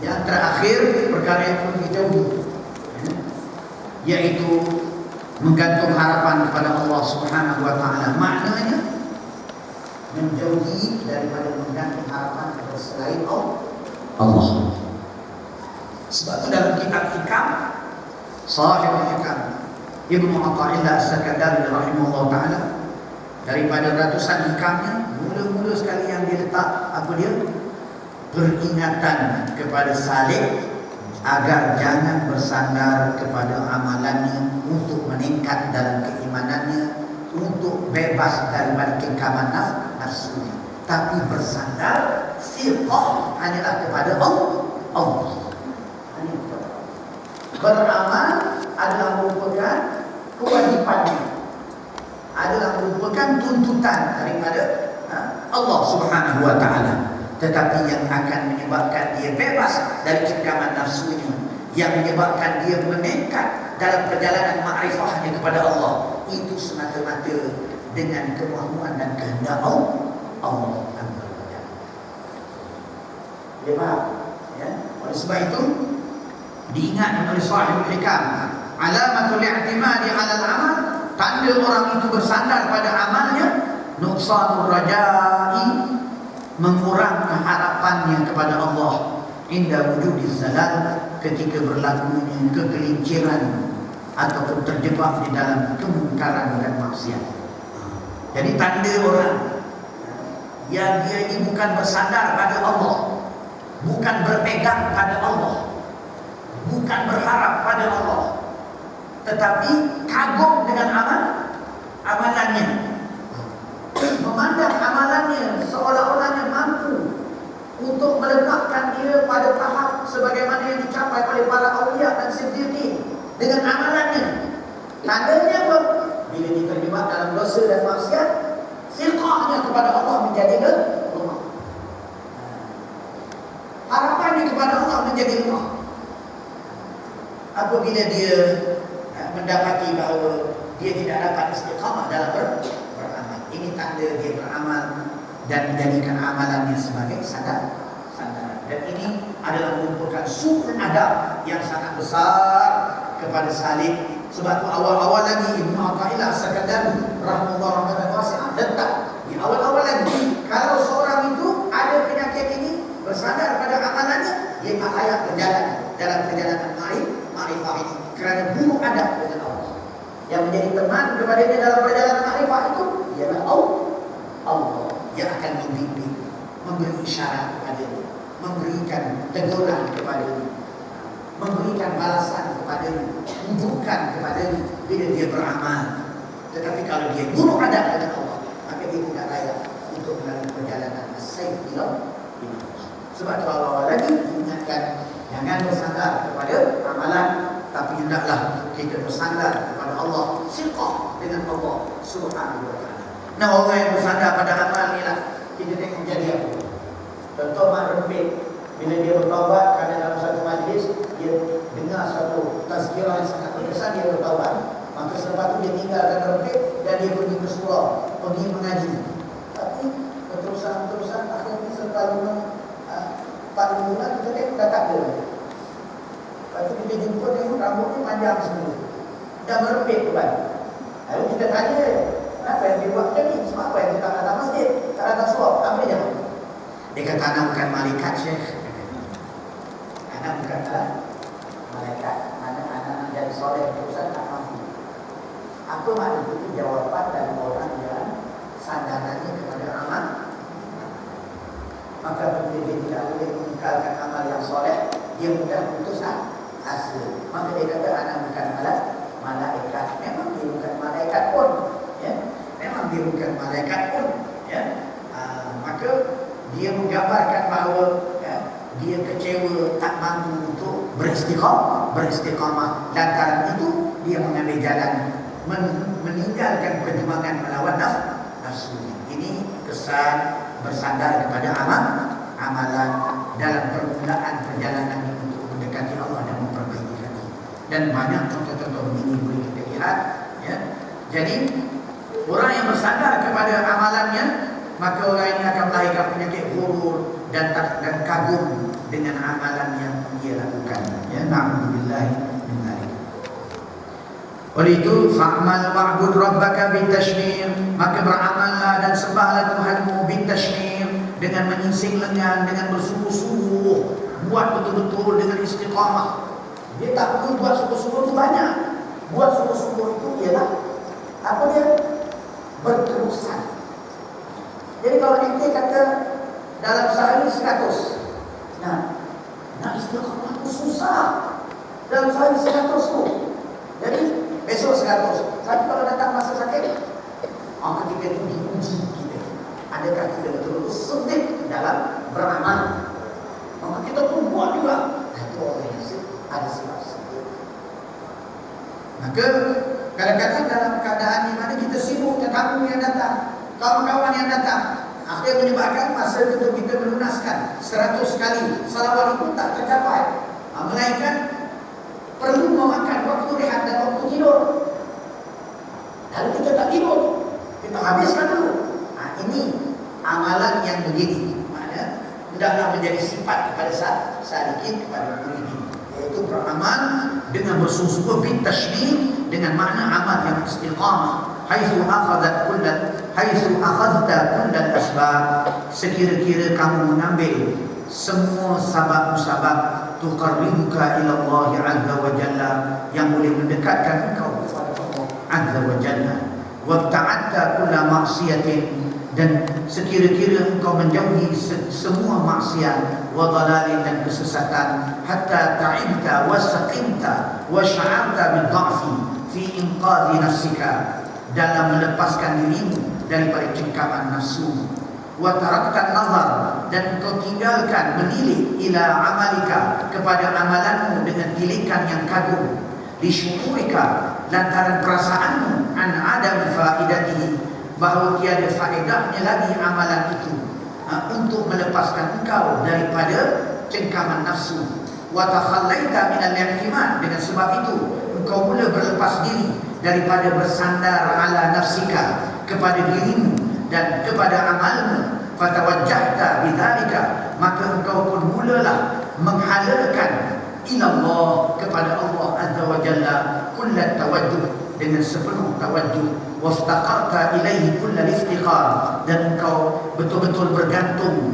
Yang terakhir, perkara yang perlu dijauhi, yaitu menggantung harapan kepada Allah Subhanahu wa taala. Maknanya menjauhi daripada menggantung harapan kepada selain Allah. Sebab itu dalam kitab Hikam, Sahih Hikam Ibnu Athaillah As-Sakandari rahimahullah taala, daripada ratusan hikamnya, mula-mula sekali yang dia letak apa dia? Peringatan kepada saleh agar jangan bersandar kepada amalannya untuk meningkat dalam keimanannya, untuk bebas daripada kekaman nafsunya, tapi bersandar siqah hanyalah kepada Allah. Beramal adalah merupakan kewajipannya, adalah merupakan tuntutan daripada Allah Subhanahu wa taala. Tetapi yang akan menyebabkan dia bebas dari kekaman nafsunya, yang menyebabkan dia meningkat dalam perjalanan makrifahnya kepada Allah, itu semata-mata dengan kemauan dan kehendak Allah. Dia faham? Ya? Oleh sebab itu diingat oleh sahibul hikam, alamatul i'timadi 'ala al-amal, tanda orang itu bersandar pada amalnya, nuqsanur raja'i, mengurangkan harapannya kepada Allah, inda wujudiz zalal, ketika berlakunya kegelinciran ataupun terjebak di dalam kemungkaran dan maksiat. Jadi tanda orang yang dia ini bukan bersandar pada Allah, bukan berpegang pada Allah, bukan berharap pada Allah, tetapi kagum dengan amalannya, memandang amalannya seolah-olahnya mampu untuk meletakkan dia pada tahap sebagaimana yang dicapai oleh para awliya dan siddiqin dengan amalannya. Tandanya apa? Bila dia terlibat dalam dosa dan maksiat, siqahnya kepada Allah menjadi lemah, harapannya kepada Allah menjadi lemah. Apabila dia mendapati bahawa dia tidak dapat istiqamah dalam beramal, ini tanda dia beramal dan menjadikan amalannya sebagai sandaran. Dan ini adalah merupakan suku adab yang sangat besar kepada salih. Sebab tu awal-awal lagi Ibnu Athaillah As-Sakandari rahimahullah rahmatan wasi'ah letak di awal-awal lagi, kalau seorang itu ada penyakit ini, bersandar pada amalannya, dia tak layak berjalan dalam perjalanan ma'rifah ini, kerana buruk adab dengan Allah. Yang menjadi teman kepada dia dalam perjalanan ma'rifah itu ialah Allah yang akan membimbing, memberi isyarat kepada dia, memberikan teguran kepada dia, memberikan balasan kepada dia, tunjukkan kepada dia bila dia beramal. Tetapi kalau dia buruk adab dengan Allah, maka dia tidak layak untuk melalui perjalanan as-sayr ila Allah. Sebab tu awal-awal lagi diingatkan, jangan bersandar kepada amalan, tapi hendaklah kita bersandar kepada Allah, siqah dengan Allah Subhanahu wa taala. Nah, orang yang bersandar pada amal ni lah, kita tengok jadi apa. Contoh Mak Rempit, bila dia bertaubat kerana dalam satu majlis dia dengar satu tazkirah yang sangat berkesan, dia bertaubat. Maka selepas itu dia tinggalkan Rempit dan dia pergi ke surau, pergi mengaji. Tapi keterusan akhirnya selepas 4 bulan kita tengok dah tak ada. Lepas tu kita jumpa tengok rambutnya panjang semua, dah merempit kembali. Lalu kita tanya, kenapa yang dia buat macam ni? Sebab apa yang kita tak datang masjid, tak datang surau? Apa dia jawab? Dia kata, anak bukan malaikat, Syekh. Anak bukan malaikat. Anak jadi soleh terusan tak mampu. Apa makna itu? Jawapan dari orang yang sandarannya kepada amal. Maka bila dia tidak boleh meninggalkan amal yang soleh, dia mudah putus asa. Maka dia kata, anak bukan malaikat. Memang dia bukan malaikat pun, ya. Memang dia bukan malaikat pun, ya. Maka dia menggambarkan bahawa dia kecewa, tak mampu untuk beristiqamah. Lantaran itu dia mengambil jalan meninggalkan perjuangan melawan nafsu. Ini kesan bersandar kepada amalan dalam permulaan perjalanan untuk mendekati Allah dan memperbaiki hati. Dan banyak contoh-contoh ini boleh kita lihat, ya. Jadi orang yang bersandar kepada amalannya, maka orang ini akan melahirkan penyakit ghurur dan kagum dengan amalan yang dia lakukan, ya. Na'udzubillah min dzalik. Oleh itu, fa'mal wa'bud rabbaka bitashmir, maka beramallah dan sembahlah Tuhanmu bitashmir, dengan menyingsing lengan, dengan bersungguh-sungguh, buat betul-betul dengan istiqamah. Dia tak perlu buat sungguh-sungguh itu banyak. Buat sungguh-sungguh itu ialah apa dia? Berterusan. Jadi kalau ente kata dalam sehari 100, nah Nak istiqamah itu susah. Dalam sehari 100 tu. Jadi besok 100. Tapi kalau datang masa sakit, ketika itu diuji kita. Adakah kita betul-betul sedih dalam beramal? Maka kita pun buat juga. Itu orang yang ada sifat sedih. Maka kadang-kadang dalam keadaan di mana kita sibuk, tetamu yang datang, kawan-kawan yang datang, akhirnya menyebabkan masa itu kita melunaskan 100 kali salawat itu tak tercapai. Melainkan perlu memakan waktu rehat dan waktu tidur. Lalu kita tak tidur, kita habiskan dulu. Ini amalan yang begini. Maknanya hendaklah menjadi sifat kepada salikin, kepada murid, yaitu beramal dengan bersungguh-sungguh bitashmil, dengan makna amal yang istiqamah. Haitsu akhadta kullal asbab, sekira-kira kamu mengambil semua sabab-musabab, tuqarribuka ila Allah azza wa jalla, yang boleh mendekatkan engkau kepada Allah azza wa jalla. Wabta'atta kulla maksiatin, dan sekira-kira engkau menjauhi semua maksiat, wa dhalalin, dan kesesatan, hatta ta'ibta wa saqimta wa sya'arta bid-dha'fi fi inqadhi nafsika, dalam melepaskan dirimu daripada cengkaman nafsu, wa tarakta nazar, dan kau tinggalkan menilik, ila amalika, kepada amalanmu dengan tilikan yang kagum, li syukurika, lantaran perasaanmu, an adam faidatihi, bahawa tiada faedahnya lagi amalan itu untuk melepaskan engkau daripada cengkaman nafsu. Wa takhallaita min al-i'timad, dengan sebab itu engkau mula berlepas diri daripada bersandar ala nafsika, kepada dirimu dan kepada amalmu. Fatawajjahta bidzalika, maka engkau pun mulalah menghalakan ila Allah, kepada Allah azza wa jalla, kullat tawajjuh, dengan sepenuh tawajjuh. Waftaqarta ilaihi kullal iftiqar, dan engkau betul-betul bergantung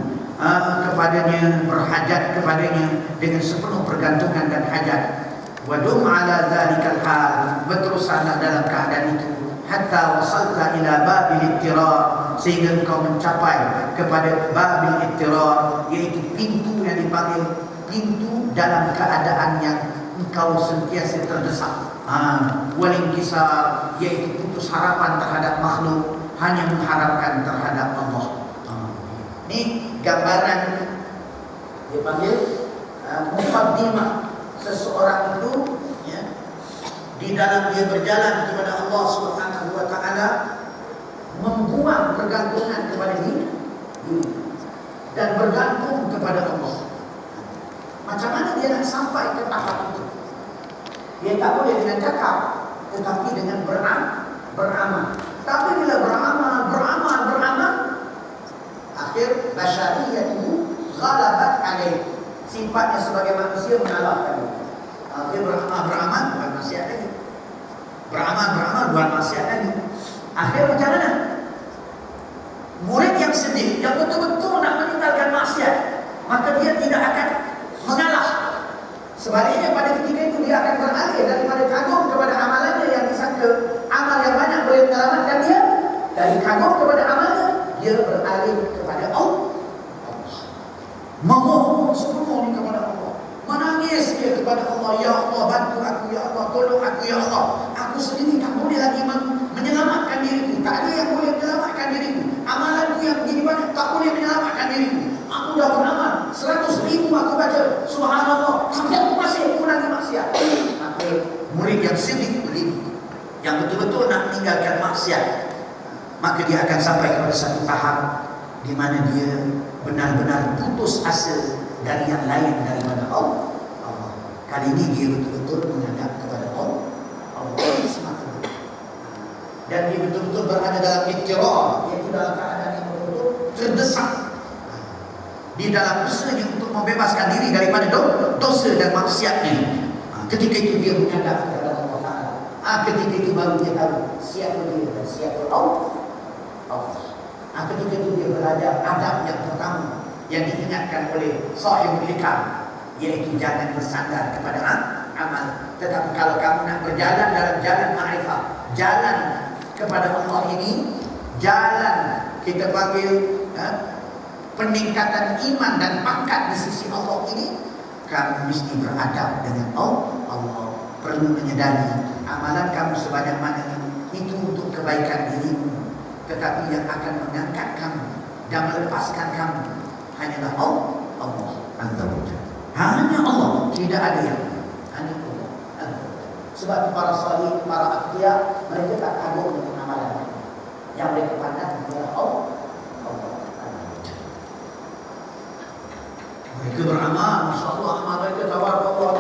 kepadanya, berhajat kepadanya dengan sepenuh pergantungan dan hajat. Wadum ala zalikal hal, berteruslah dalam keadaan itu, hatta wasalta ila babil ittirar, sehingga engkau mencapai kepada babil ittirar, iaitu pintu yang dipanggil pintu dalam keadaan yang engkau sentiasa terdesak. Walinkisar, yaitu putus harapan terhadap makhluk, hanya mengharapkan terhadap Allah. Ini gambaran dipanggil muqaddimah seseorang itu, ya, di dalam dia berjalan kepada Allah Subhanahu wa taala, membuang pergantungan kepada diri dan bergantung kepada Allah. Macam mana dia nak sampai ke tahap itu? Dia tak boleh dengan cakap, tetapi dengan beramal. Tapi bila beramal, akhir basyariyah itu ghalabat alaih, sifatnya sebagai manusia mengalahkan. Dia beramal bukan maksiat lagi. Beramal bukan maksiat lagi. Akhir macam mana? Murid yang sedih, yang betul-betul nak meninggalkan maksiat, maka dia tidak akan mengalah. Sebaliknya pada ketika itu dia akan beralih daripada kagum kepada amalannya yang disangka amal yang banyak boleh menyelamatkan dia, dari kagum kepada amalnya dia beralih kepada Allah. Memohon sepenuhnya kepada Allah, menangis dia kepada Allah, ya Allah bantu aku, ya Allah tolong aku, ya Allah, aku sendiri tak boleh lagi menyelamatkan diriku, tak ada yang boleh menyelamatkan diriku, amalanku yang begini banyak tak boleh menyelamatkan diriku. Aku dah beramal 100,000 aku baca subhanallah, tapi aku masih mengulangi maksiat. Maka murid yang sedih begini, yang betul-betul nak meninggalkan maksiat, maka dia akan sampai kepada satu tahap di mana dia benar-benar putus asa dari yang lain daripada Allah. Kali ini dia betul-betul menghadap kepada Allah semata, dan dia betul-betul berada dalam ittirar, iaitu dalam keadaan yang betul-betul terdesak di dalam usahanya untuk membebaskan diri daripada dosa dan maksiatnya. Ketika itu dia menghadap kepada Allah Ta'ala. Ketika itu baru dia tahu siapa dia dan siapa Allah. Ketika itu dia belajar adab yang pertama yang diingatkan oleh sahibul hikam, iaitu jangan bersandar kepada amal. Tetapi kalau kamu nak berjalan dalam jalan ma'rifah, jalan kepada Allah ini, jalan kita panggil peningkatan iman dan pangkat di sisi Allah ini, kamu mesti beradab dengan Allah. Perlu menyadari amalan kamu sebanyak mana itu untuk kebaikan dirimu, tetapi yang akan mengangkat kamu dan melepaskan kamu hanyalah Allah Azza wa Jalla. Hanya Allah, tidak ada yang lain. Hanya Allah Azza wa Jalla. Sebab para salih, para atqiya, mereka tak kagum dengan amalan mereka. Yang mereka pandang adalah Allah Azza wa Jalla. Mereka beramal, Masya Allah, amal mereka tawarkallah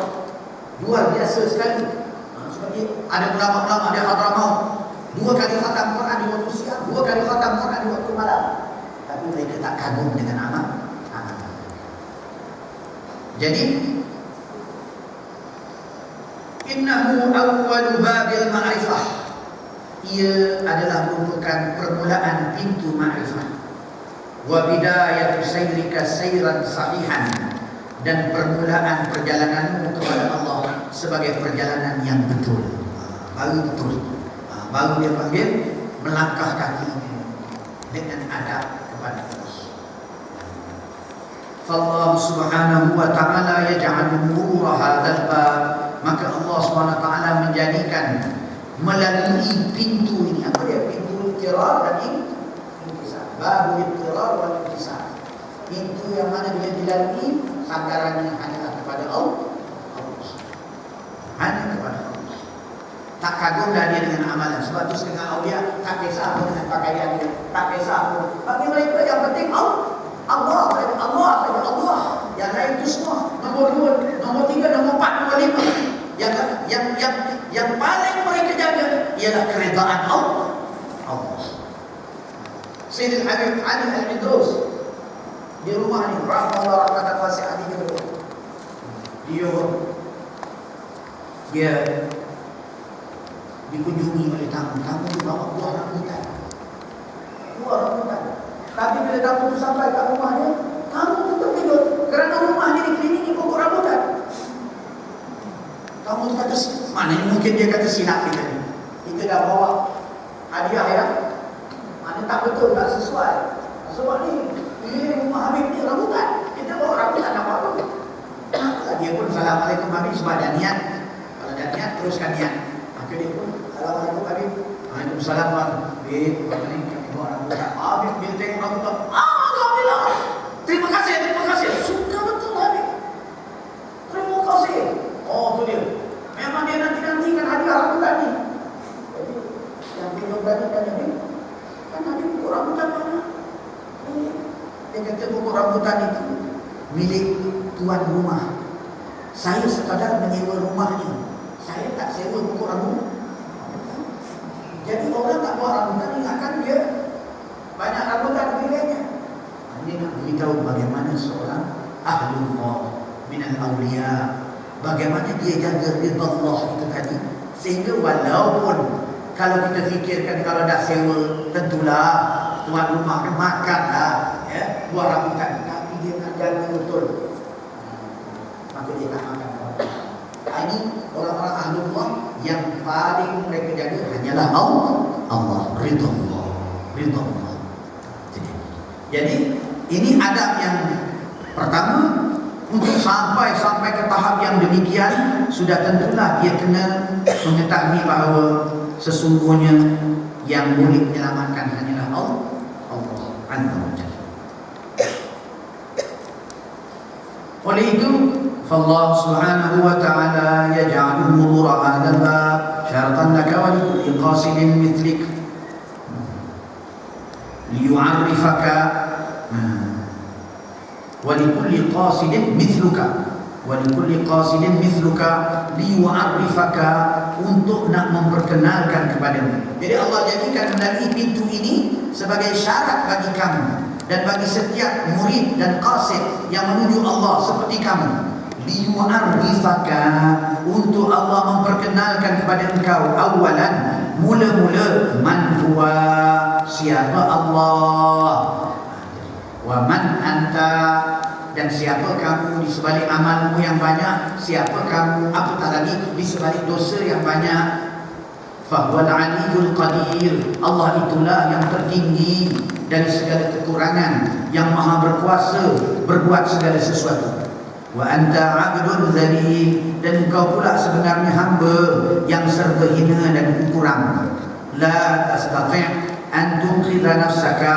luar biasa sekali. Sebab ada ulama-ulama, ada hadramaut 2 kali khatam Quran di waktu siang, 2 kali khatam Quran di waktu malam, tapi mereka tak kagum dengan amal. Jadi innahu awwalu babil ma'rifah, ia adalah merupakan permulaan pintu ma'rifah, wa bidayatu sayrika sayran sahihan, dan permulaan perjalananmu kepada Allah sebagai perjalanan yang betul. Baru betul, baru dia panggil melangkah kakinya dengan adab kepada Allah. Allah Subhanahu wa ta'ala yaj'alu nura hadzal bab, maka Allah Subhanahu wa ta'ala menjadikan melalui pintu ini, apa dia? Pintu ittirar dan intisar. Babul ittirar wal intisar. Pintu yang mana bila dilalui sandarannya hanyalah kepada Allah. Hanya kepada Allah. Tak kagum dah dia dengan amalan. Sebab tu setengah awliya tak kisah apa dengan pakaian dia, tak kisah apa. Bagi mereka yang penting Allah. Yang lain itu semua nombor 2, nombor 3, nombor 4, nombor 5. Yang paling mereka jaga ialah keredaan Allah. Sayyidil Habib Ali Al-Idrus di rumah ni, rahmatullah rahmatan wasi'ah di Johor, dia dikunjungi oleh tamu di bawah buah rambutan. Tapi bila tamu itu sampai kat rumahnya, tamu tetap tidur kerana rumahnya dikelilingi pokok rambutan. Tamu kata, mana mungkin dia kata silap kita ni. Kita dah bawa hadiah ya, mana tak betul, tak sesuai. Sebab ni rumah Habib ni rambutan, kita bawa rambutan apa apa. Dia pun Assalamualaikum Habib, sebab dah niat. Kalau dah niat teruskan niat. Maka dia pun Assalamualaikum Habib, Waalaikumsalam Habib, bawa rambutan. Habib bila tengok rambutan, Alhamdulillah, terima kasih. Suka betul Habib, terima kasih. Oh tu dia, memang dia nanti-nantikan hadiah rambutan ni. Jadi yang beliau tadi tanya ni, kan Habib pokok rambutan mana? Dia kata pokok rambutan itu milik tuan rumah. Saya sekadar menyewa rumahnya, saya tak sewa pokok rambutan. Jadi orang tak bawa rambutan, ingatkan dia banyak rambutan miliknya. Ini nak beritahu bagaimana seorang ahlullah minal awliya, bagaimana dia jaga ridha Allah itu tadi. Sehingga walaupun kalau kita fikirkan kalau dah sewa, tentulah tuan rumah kan makanlah ya, buah rambutan, tapi dia nak jaga betul, maka dia tak makan. Ini orang-orang ahlullah yang paling mereka jaga hanyalah Allah, ridha Allah. Jadi ini adab yang pertama. Untuk sampai ke tahap yang demikian, sudah tentulah dia kena mengetahui bahawa sesungguhnya yang boleh menyelamatkan hanyalah Allah Azza wa Jalla. Oleh itu, Allah Subhanahu wa ta'ala yaj'alu nura hadzal bab syaratan laka wa likulli qasidin mithlik liyu'arrifaka walikulli qasidin mithluka liyu'arrifaka, untuk nak memperkenalkan kepadamu. Jadi Allah jadikan melalui pintu ini sebagai syarat bagi kamu dan bagi setiap murid dan qasid yang menuju Allah seperti kamu. Liyu'arrifaka, untuk Allah memperkenalkan kepada engkau awalan, mula-mula, man huwa, siapa Allah, wa man anta, dan siapa kamu di sebalik amalmu yang banyak, siapa kamu, apatah lagi di sebalik dosa yang banyak. Fahuwal aliyyul qadir, Allah itulah yang tertinggi dari segala kekurangan, yang maha berkuasa berbuat segala sesuatu. Wa anta 'abdun dzalil, dan engkau pula sebenarnya hamba yang serba hina dan kurang. La tastati' an tunqidha nafsaka,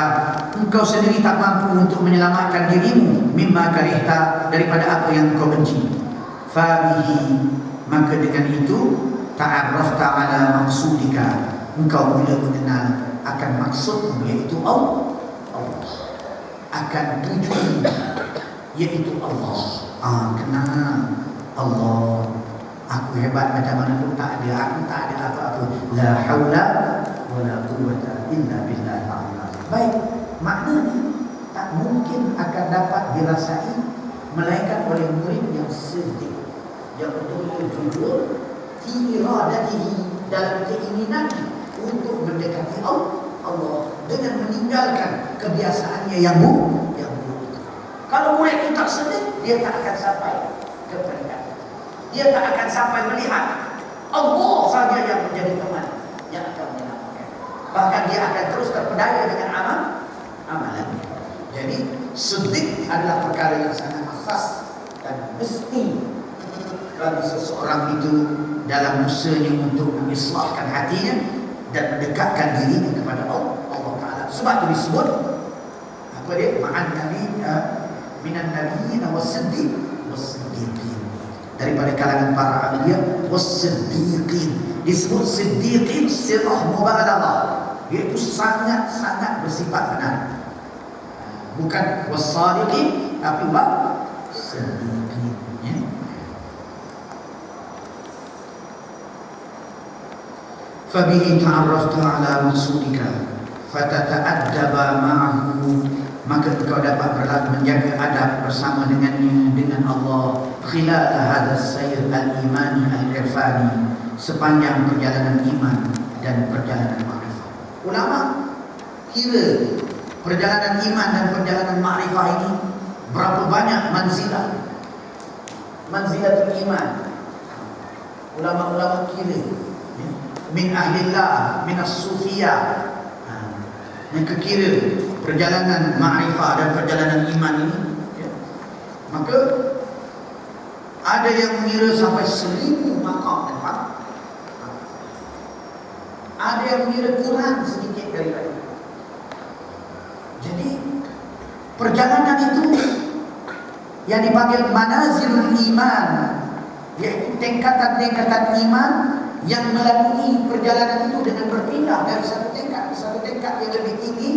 engkau sendiri tak mampu untuk menyelamatkan dirimu, mimma karihta, daripada apa yang kau benci. Fabihi, maka dengan itu ta'arrafta ala maqsudika, engkau mula mengenal akan maksudmu, iaitu Allah, akan tujuan, iaitu Allah. Kenal Allah. Aku hebat macam mana pun tak ada, aku tak ada apa-apa. La haula wala quwwata illa billah. Baik, maknanya tak mungkin akan dapat dirasai melainkan oleh murid yang sedih, yang betul-betul jujur fi iradatihi, dalam keinginan untuk mendekati Allah dengan meninggalkan kebiasaannya yang buruk. Kalau murid itu tak sedih, dia tak akan sampai ke peringkat. Dia tak akan sampai melihat Allah saja yang menjadi teman yang akan menyelamatkan. Bahkan dia akan terus terpedaya dengan amalannya. Jadi sedih adalah perkara yang sangat asas dan mesti bagi seseorang itu dalam usahanya untuk mengislahkan hatinya dan mendekatkan dirinya kepada Allah Ta'ala. Sebab itu disebut apa dia? Ma'an Nabi minan nabiyyin was-siddiqin, daripada kalangan para anbiya was-siddiqin. Disebut siddiqin sirah mubalaghah, iaitu sangat-sangat bersifat benar. Bukan was-sadiqin, tapi was-siddiqin, ya. Fabihi ta'arrafta ala maqsudika fatata'addaba ma'ahu, maka engkau dapat menjaga adab bersama dengannya, dengan Allah, khilal hadzal sayr al-imani al-irfani, sepanjang perjalanan iman dan perjalanan ma'rifah. Ulama kira perjalanan iman dan perjalanan ma'rifah ini berapa banyak manzilatul iman. Ulama-ulama kira min ahlillah, min as-sufiyah, yang kira perjalanan ma'rifah dan perjalanan iman ini, ya, maka ada yang mengira sampai 1000 maqam dan hak, ada yang mengira kurang sedikit daripada itu. Jadi perjalanan itu yang dipanggil manazilul iman, yaitu tingkatan-tingkatan iman yang melalui perjalanan itu dengan berpindah dari satu tingkat ke satu tingkat yang lebih tinggi,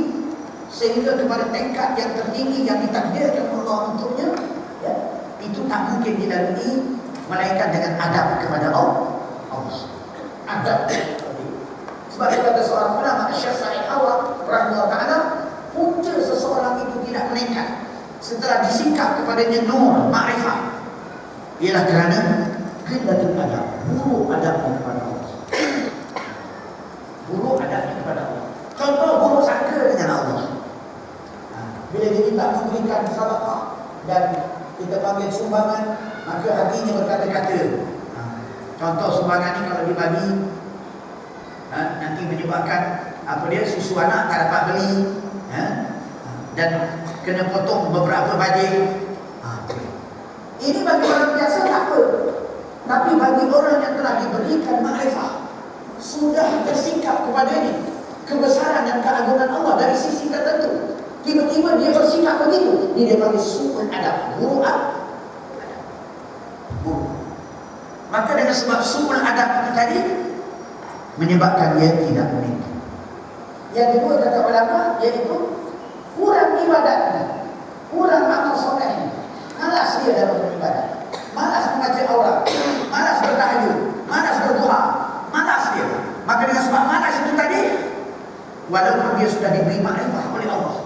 sehingga kepada tingkat yang tertinggi yang ditakdirkan Allah untuknya, ya, itu tak mungkin dilalui melainkan dengan adab kepada Allah. Adab. Sebab itu kata seorang ulama, Syekh Sa'id Awad rahimahullah ta'ala, punca seseorang itu tidak meningkat setelah disingkap kepadanya nur ma'rifah, ialah kerana qillatul adab, buruk adabnya kepada Allah. Buruk adabnya kepada Allah. Contoh buruk sangka dengan Allah. Bila kita tak memberikan sedekah dan kita panggil sumbangan, maka hatinya berkata-kata. Contoh sumbangan ni kalau dibagi, nanti menyebabkan apa dia, susu anak tak dapat beli, dan kena potong beberapa bajet. Ini bagi orang biasa tak apa. Tapi bagi orang yang telah diberikan makrifah, sudah tersikap kepadanya kebesaran dan keagungan Allah dari sisi tertentu, tiba-tiba dia bersikap begitu, ini dia panggil su'ul adab, buruk adab. Maka dengan sebab su'ul adab itu tadi menyebabkan dia tidak meningkat. Yang kedua kata ulama, iaitu kurang ibadatnya, kurang amal solehnya, malas dia dalam beribadah, malas membaca Aurat, malas bertahajud, malas berdoa, malas dia. Maka dengan sebab malas itu tadi, walaupun dia sudah diberi makrifah oleh Allah,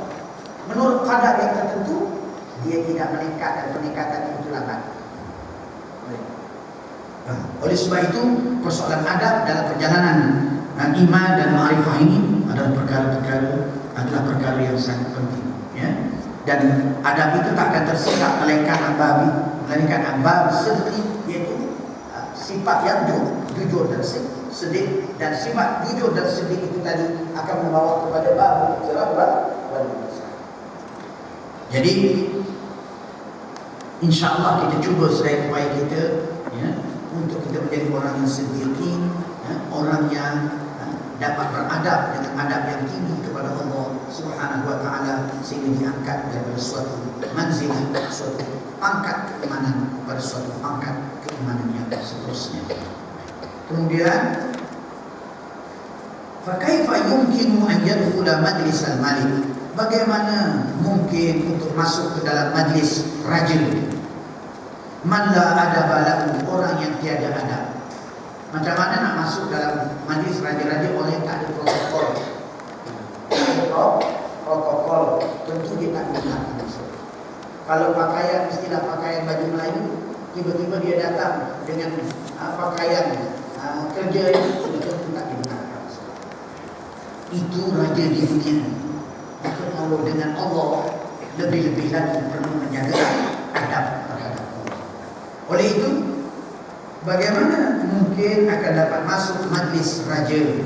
menurut qadar yang tertentu, dia tidak meningkat dan peningkatan itu lambat. Oleh sebab itu, persoalan adab dalam perjalanan iman dan ma'rifah ini adalah perkara yang sangat penting, ya. Dan adab itu tak akan tersikap melainkan ambab sedih, iaitu sifat yang jujur dan sedih, dan sifat jujur dan sedih itu tadi akan membawa kepada bab cerah wal. Jadi InsyaAllah kita cuba sedaya upaya kita, ya, untuk kita menjadi orang yang siddiqin, ya, orang yang dapat beradab dengan adab yang tinggi kepada Allah Subhanahu wa taala, sehingga diangkat daripada suatu manzilah, suatu pangkat keimanan pada suatu pangkat keimanan yang seterusnya. Kemudian, fa kaifa yumkinu an yadkhula majlis al-malik? Bagaimana mungkin untuk masuk ke dalam majlis raja? Man la adaba lahu, orang yang tiada adab. Macam mana nak masuk dalam majlis raja-raja orang yang tak ada protokol? Protokol tentu dia tak gunakan. Kalau pakaian, istilah pakaian baju Melayu, tiba-tiba dia datang dengan pakaian kerja itu, sudah tentu tak digunakan. Itu raja di dunia. Maka kalau dengan Allah lebih-lebih lagi perlu menjaga adab terhadap Allah. Oleh itu, bagaimana mungkin akan dapat masuk majlis raja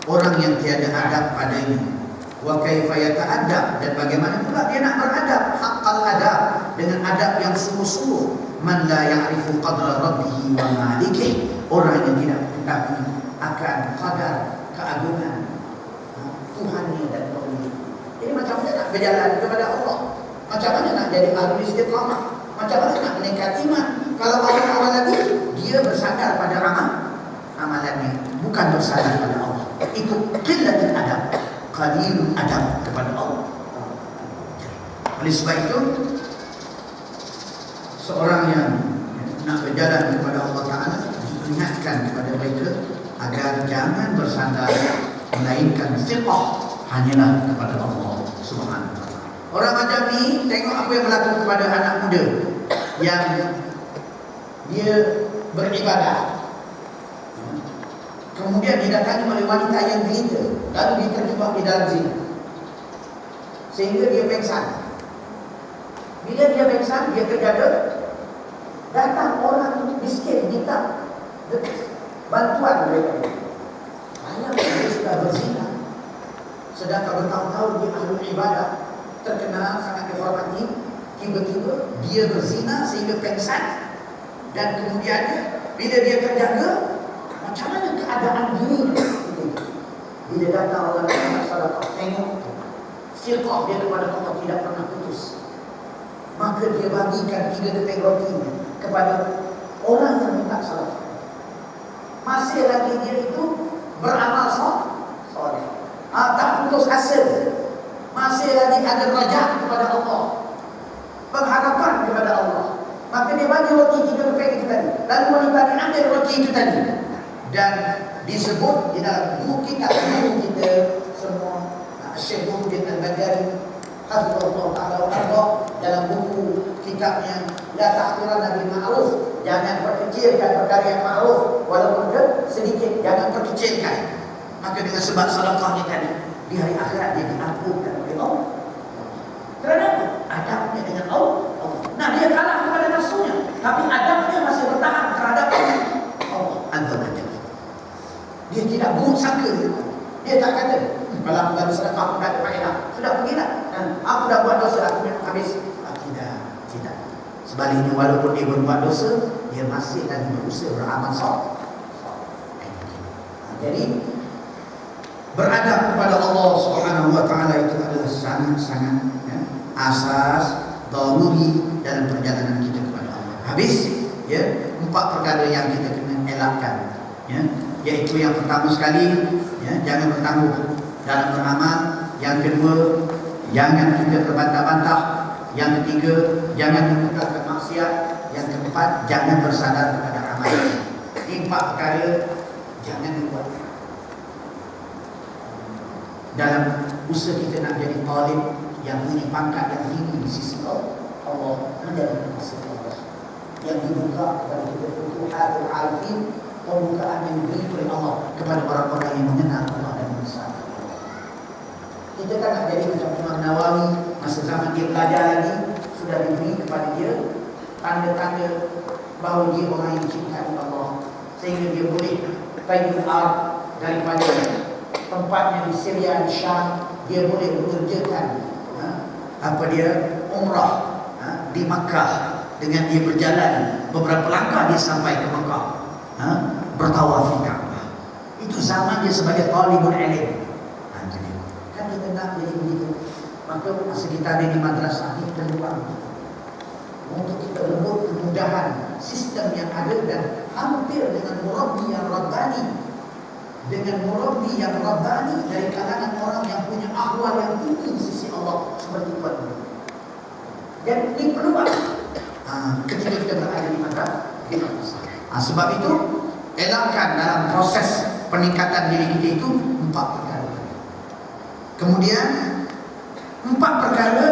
orang yang tiada adab padanya? Wa kaifa yata'addab, dan bagaimana pula dia nak beradab, haqqal adab, dengan adab yang sungguh-sungguh. Man la ya'rifu qadra rabbih wa malikih, orang yang tidak mengetahui akan qadar keagungan Tuhannya dan pemilik. Jadi macam mana nak berjalan kepada Allah? Macam mana nak jadi ahli istiqamah? Macam mana nak meningkat iman? Kalau awal-awal lagi dia bersandar pada amalannya, bukan bersandar pada Allah. Itu qillatul adab, qalilul adab kepada Allah. Oleh sebab itu, seorang yang nak berjalan kepada Allah Ta'ala diingatkan kepada mereka agar jangan bersandar, melainkan thiqah hanyalah kepada Allah Subhanahu wa taala. Orang macam ni tengok apa yang berlaku kepada anak muda yang dia beribadah, kemudian didatangi oleh wanita yang gelita, lalu dia terjebak di dalam zina sehingga dia pengsan. Bila dia pengsan, dia terjaga, datang orang miskin minta bantuan mereka. Ayah dia sudah berzina, sedangkan bertahun-tahun dia ahli ibadah, terkenal, sangat dihormati. Tiba-tiba dia berzina sehingga pengsan, dan kemudiannya bila dia terjaga, macam mana keadaan diri bila datang orang yang salah, tengok firqah dia kepada Allah tidak pernah putus, maka dia bagikan 3 keping rotinya kepada orang yang minta salat. Masih lagi dia itu beramal soleh, tak putus asa, masih lagi ada rajak kepada Allah, pengharapan kepada Allah. Maka dia bagi roti 3 keping itu tadi, lalu wanita diambil roti itu tadi, dan disebut di dalam buku kitab guru kita semua, Syekh Muhammad Al-Badari hafizahullah ta'ala wa arda, dalam buku kitabnya La Tahqiranna bil Ma'ruf, jangan perkecilkan perkara yang ma'ruf walaupun sedikit, jangan perkecilkan. Maka dengan sebab sedekahnya tadi, di hari akhirat dia diampunkan oleh Allah. Kerana adabnya dengan Allah. Nah, dia kalah kepada nafsunya, tapi adabnya masih bertahan terhadap Allah Azza wa Jalla. Dia tidak buruk sangka. Dia tak kata, kalau aku dah bersedekah, aku dah ada faedah, sudah pergilah, aku dah buat dosa, aku memang habis. Tidak. Sebaliknya, walaupun dia berbuat dosa, dia masih lagi berusaha beramal soleh. Jadi beradab kepada Allah Subhanahu wa taala itu adalah sangat-sangat asas daruri dalam perjalanan kita kepada Allah. Habis ya, 4 perkara yang kita kena elakkan, ya, iaitu yang pertama sekali, ya, jangan bertangguh dalam beramal. Yang kedua, jangan juga terbantah-bantah. Yang ketiga, jangan meninggalkan maksiat. Yang keempat, jangan bersandar kepada amal. Ini 4 perkara jangan dibuat dalam usaha kita nak jadi talib yang punya pangkat yang tinggi di sisi Allah, menjadi maksud Allah yang dibuka kepada kita, futuhatul arifin, pembukaan yang diberi oleh Allah kepada orang-orang yang mengenal Allah dan mengenal Allah. Kita kan nak jadi macam Imam Nawawi, masa zaman dia belajar lagi, sudah diberi kepada dia tanda-tanda bahawa dia orang yang dicintai Allah, sehingga dia boleh tayyib daripada tempatnya di Syria, di Syam, dia boleh mengerjakan umrah di Makkah, dengan dia berjalan beberapa langkah dia sampai ke Mekah, bertawaf di Ka'bah. Itu zaman dia sebagai talibul ilm. Jadi kan kita nak jadi begitu. Maka masa kita ada di madrasah ini peluang untuk kita rebut kemudahan sistem yang ada dan hampir dengan murabbi yang rabbani, dengan murabbi yang rabbani dari kalangan orang yang punya ahwal yang tinggi di sisi Allah seperti Tuhan. Dan ini peluang ketika kita berada di madrasah. Sebab itu elakkan dalam proses peningkatan diri kita itu 4 perkara. Kemudian 4 perkara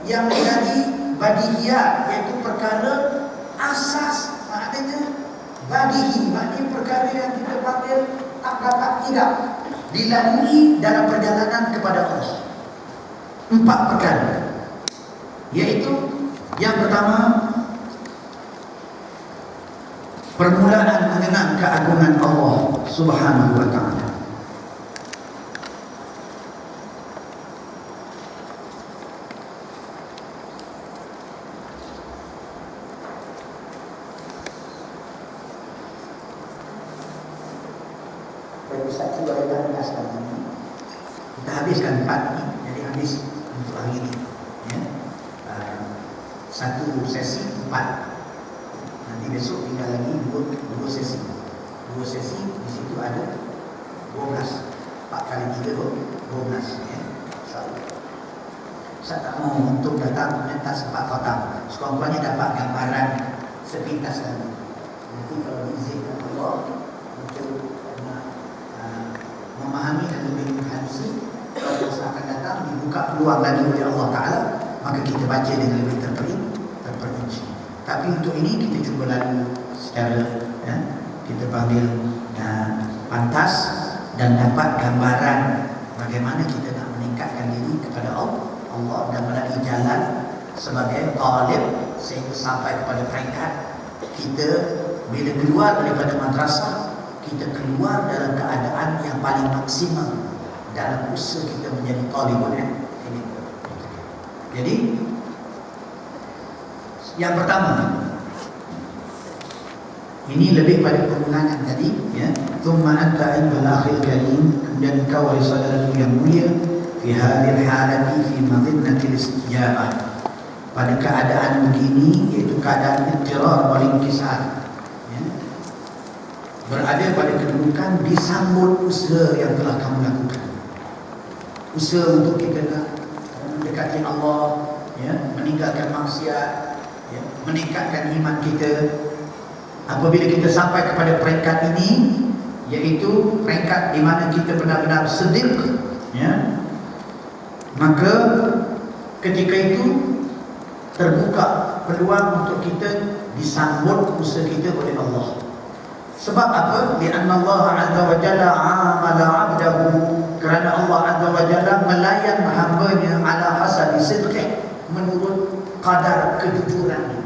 yang menjadi badihiyat, iaitu perkara asas, maknanya badihi, maknanya perkara yang kita panggil tak dapat tidak dilalui dalam perjalanan kepada Allah. 4 perkara, iaitu yang pertama, permulaan mengenal keagungan Allah Subhanahu wa ta'ala. Ustaz cuba ringkaskan ini. Kita habiskan 4 ini, jadi habis untuk hari ini. Ya. Satu sesi 4. Nanti besok tinggal lagi 2 sesi. 2 sesi di situ ada 12. 4 kali 3 12. Ya. Saya tak mau untuk datang mentas 4 kotak. Sekurang-kurangnya dapat gambaran sepintas lagi. Nanti kalau diizinkan Allah untuk memahami dan lebih menghadisi, kalau masa akan datang dibuka peluang lagi oleh Allah Ta'ala, maka kita baca dengan lebih terperinci. Tapi untuk ini kita cuba lalu secara kita panggil pantas dan dapat gambaran bagaimana kita nak meningkatkan diri kepada Allah dan melalui jalan sebagai talib sehingga sampai kepada peringkat kita bila keluar daripada madrasah, kita keluar dalam keadaan yang paling maksimal dalam usaha kita menjadi talibul ilm. Jadi yang pertama, ini lebih pada pengulangan tadi, ya. Thumma anta ayyuhal akhil karim, kemudian kau wahai saudaraku yang mulia, fi hadhil halati fi madinnatil istijabah, pada keadaan begini, yaitu keadaan ittirar wal inkisar, berada pada kedudukan disambut usaha yang telah kamu lakukan. Usaha untuk kita nak mendekati Allah, ya, meninggalkan maksiat, ya, meningkatkan iman kita. Apabila kita sampai kepada peringkat ini, yaitu peringkat di mana kita benar-benar sedik, ya, maka ketika itu terbuka peluang untuk kita disambut usaha kita oleh Allah. Sebab apa? Lianna Allah Azza wa Jalla amala 'abdahu, kerana Allah Azza wa Jalla melayan hamba-Nya ala hasabi sidqih, menurut kadar kejujurannya.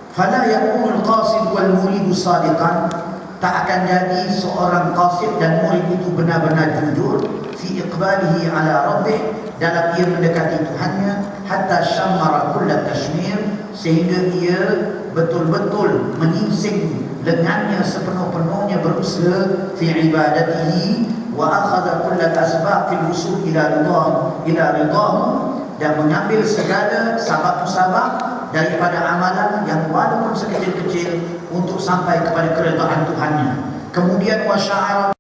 Fala yakunu al-qasid wal murid sadiqan, tak akan jadi seorang qasid dan murid itu benar-benar jujur fi iqbalihi ala rabbih, dalam ia mendekati Tuhannya, hatta syammara kulla tashmir, sehingga ia betul-betul menyingsing lengannya sepenuh-penuhnya berusaha fi ibadatihi, wa akhadha kulla asbab fil wusul ila ridah, dan mengambil segala sabab-sabab daripada amalan yang walaupun sekecil-kecil untuk sampai kepada keredaan Tuhannya. Kemudian wa sya'ara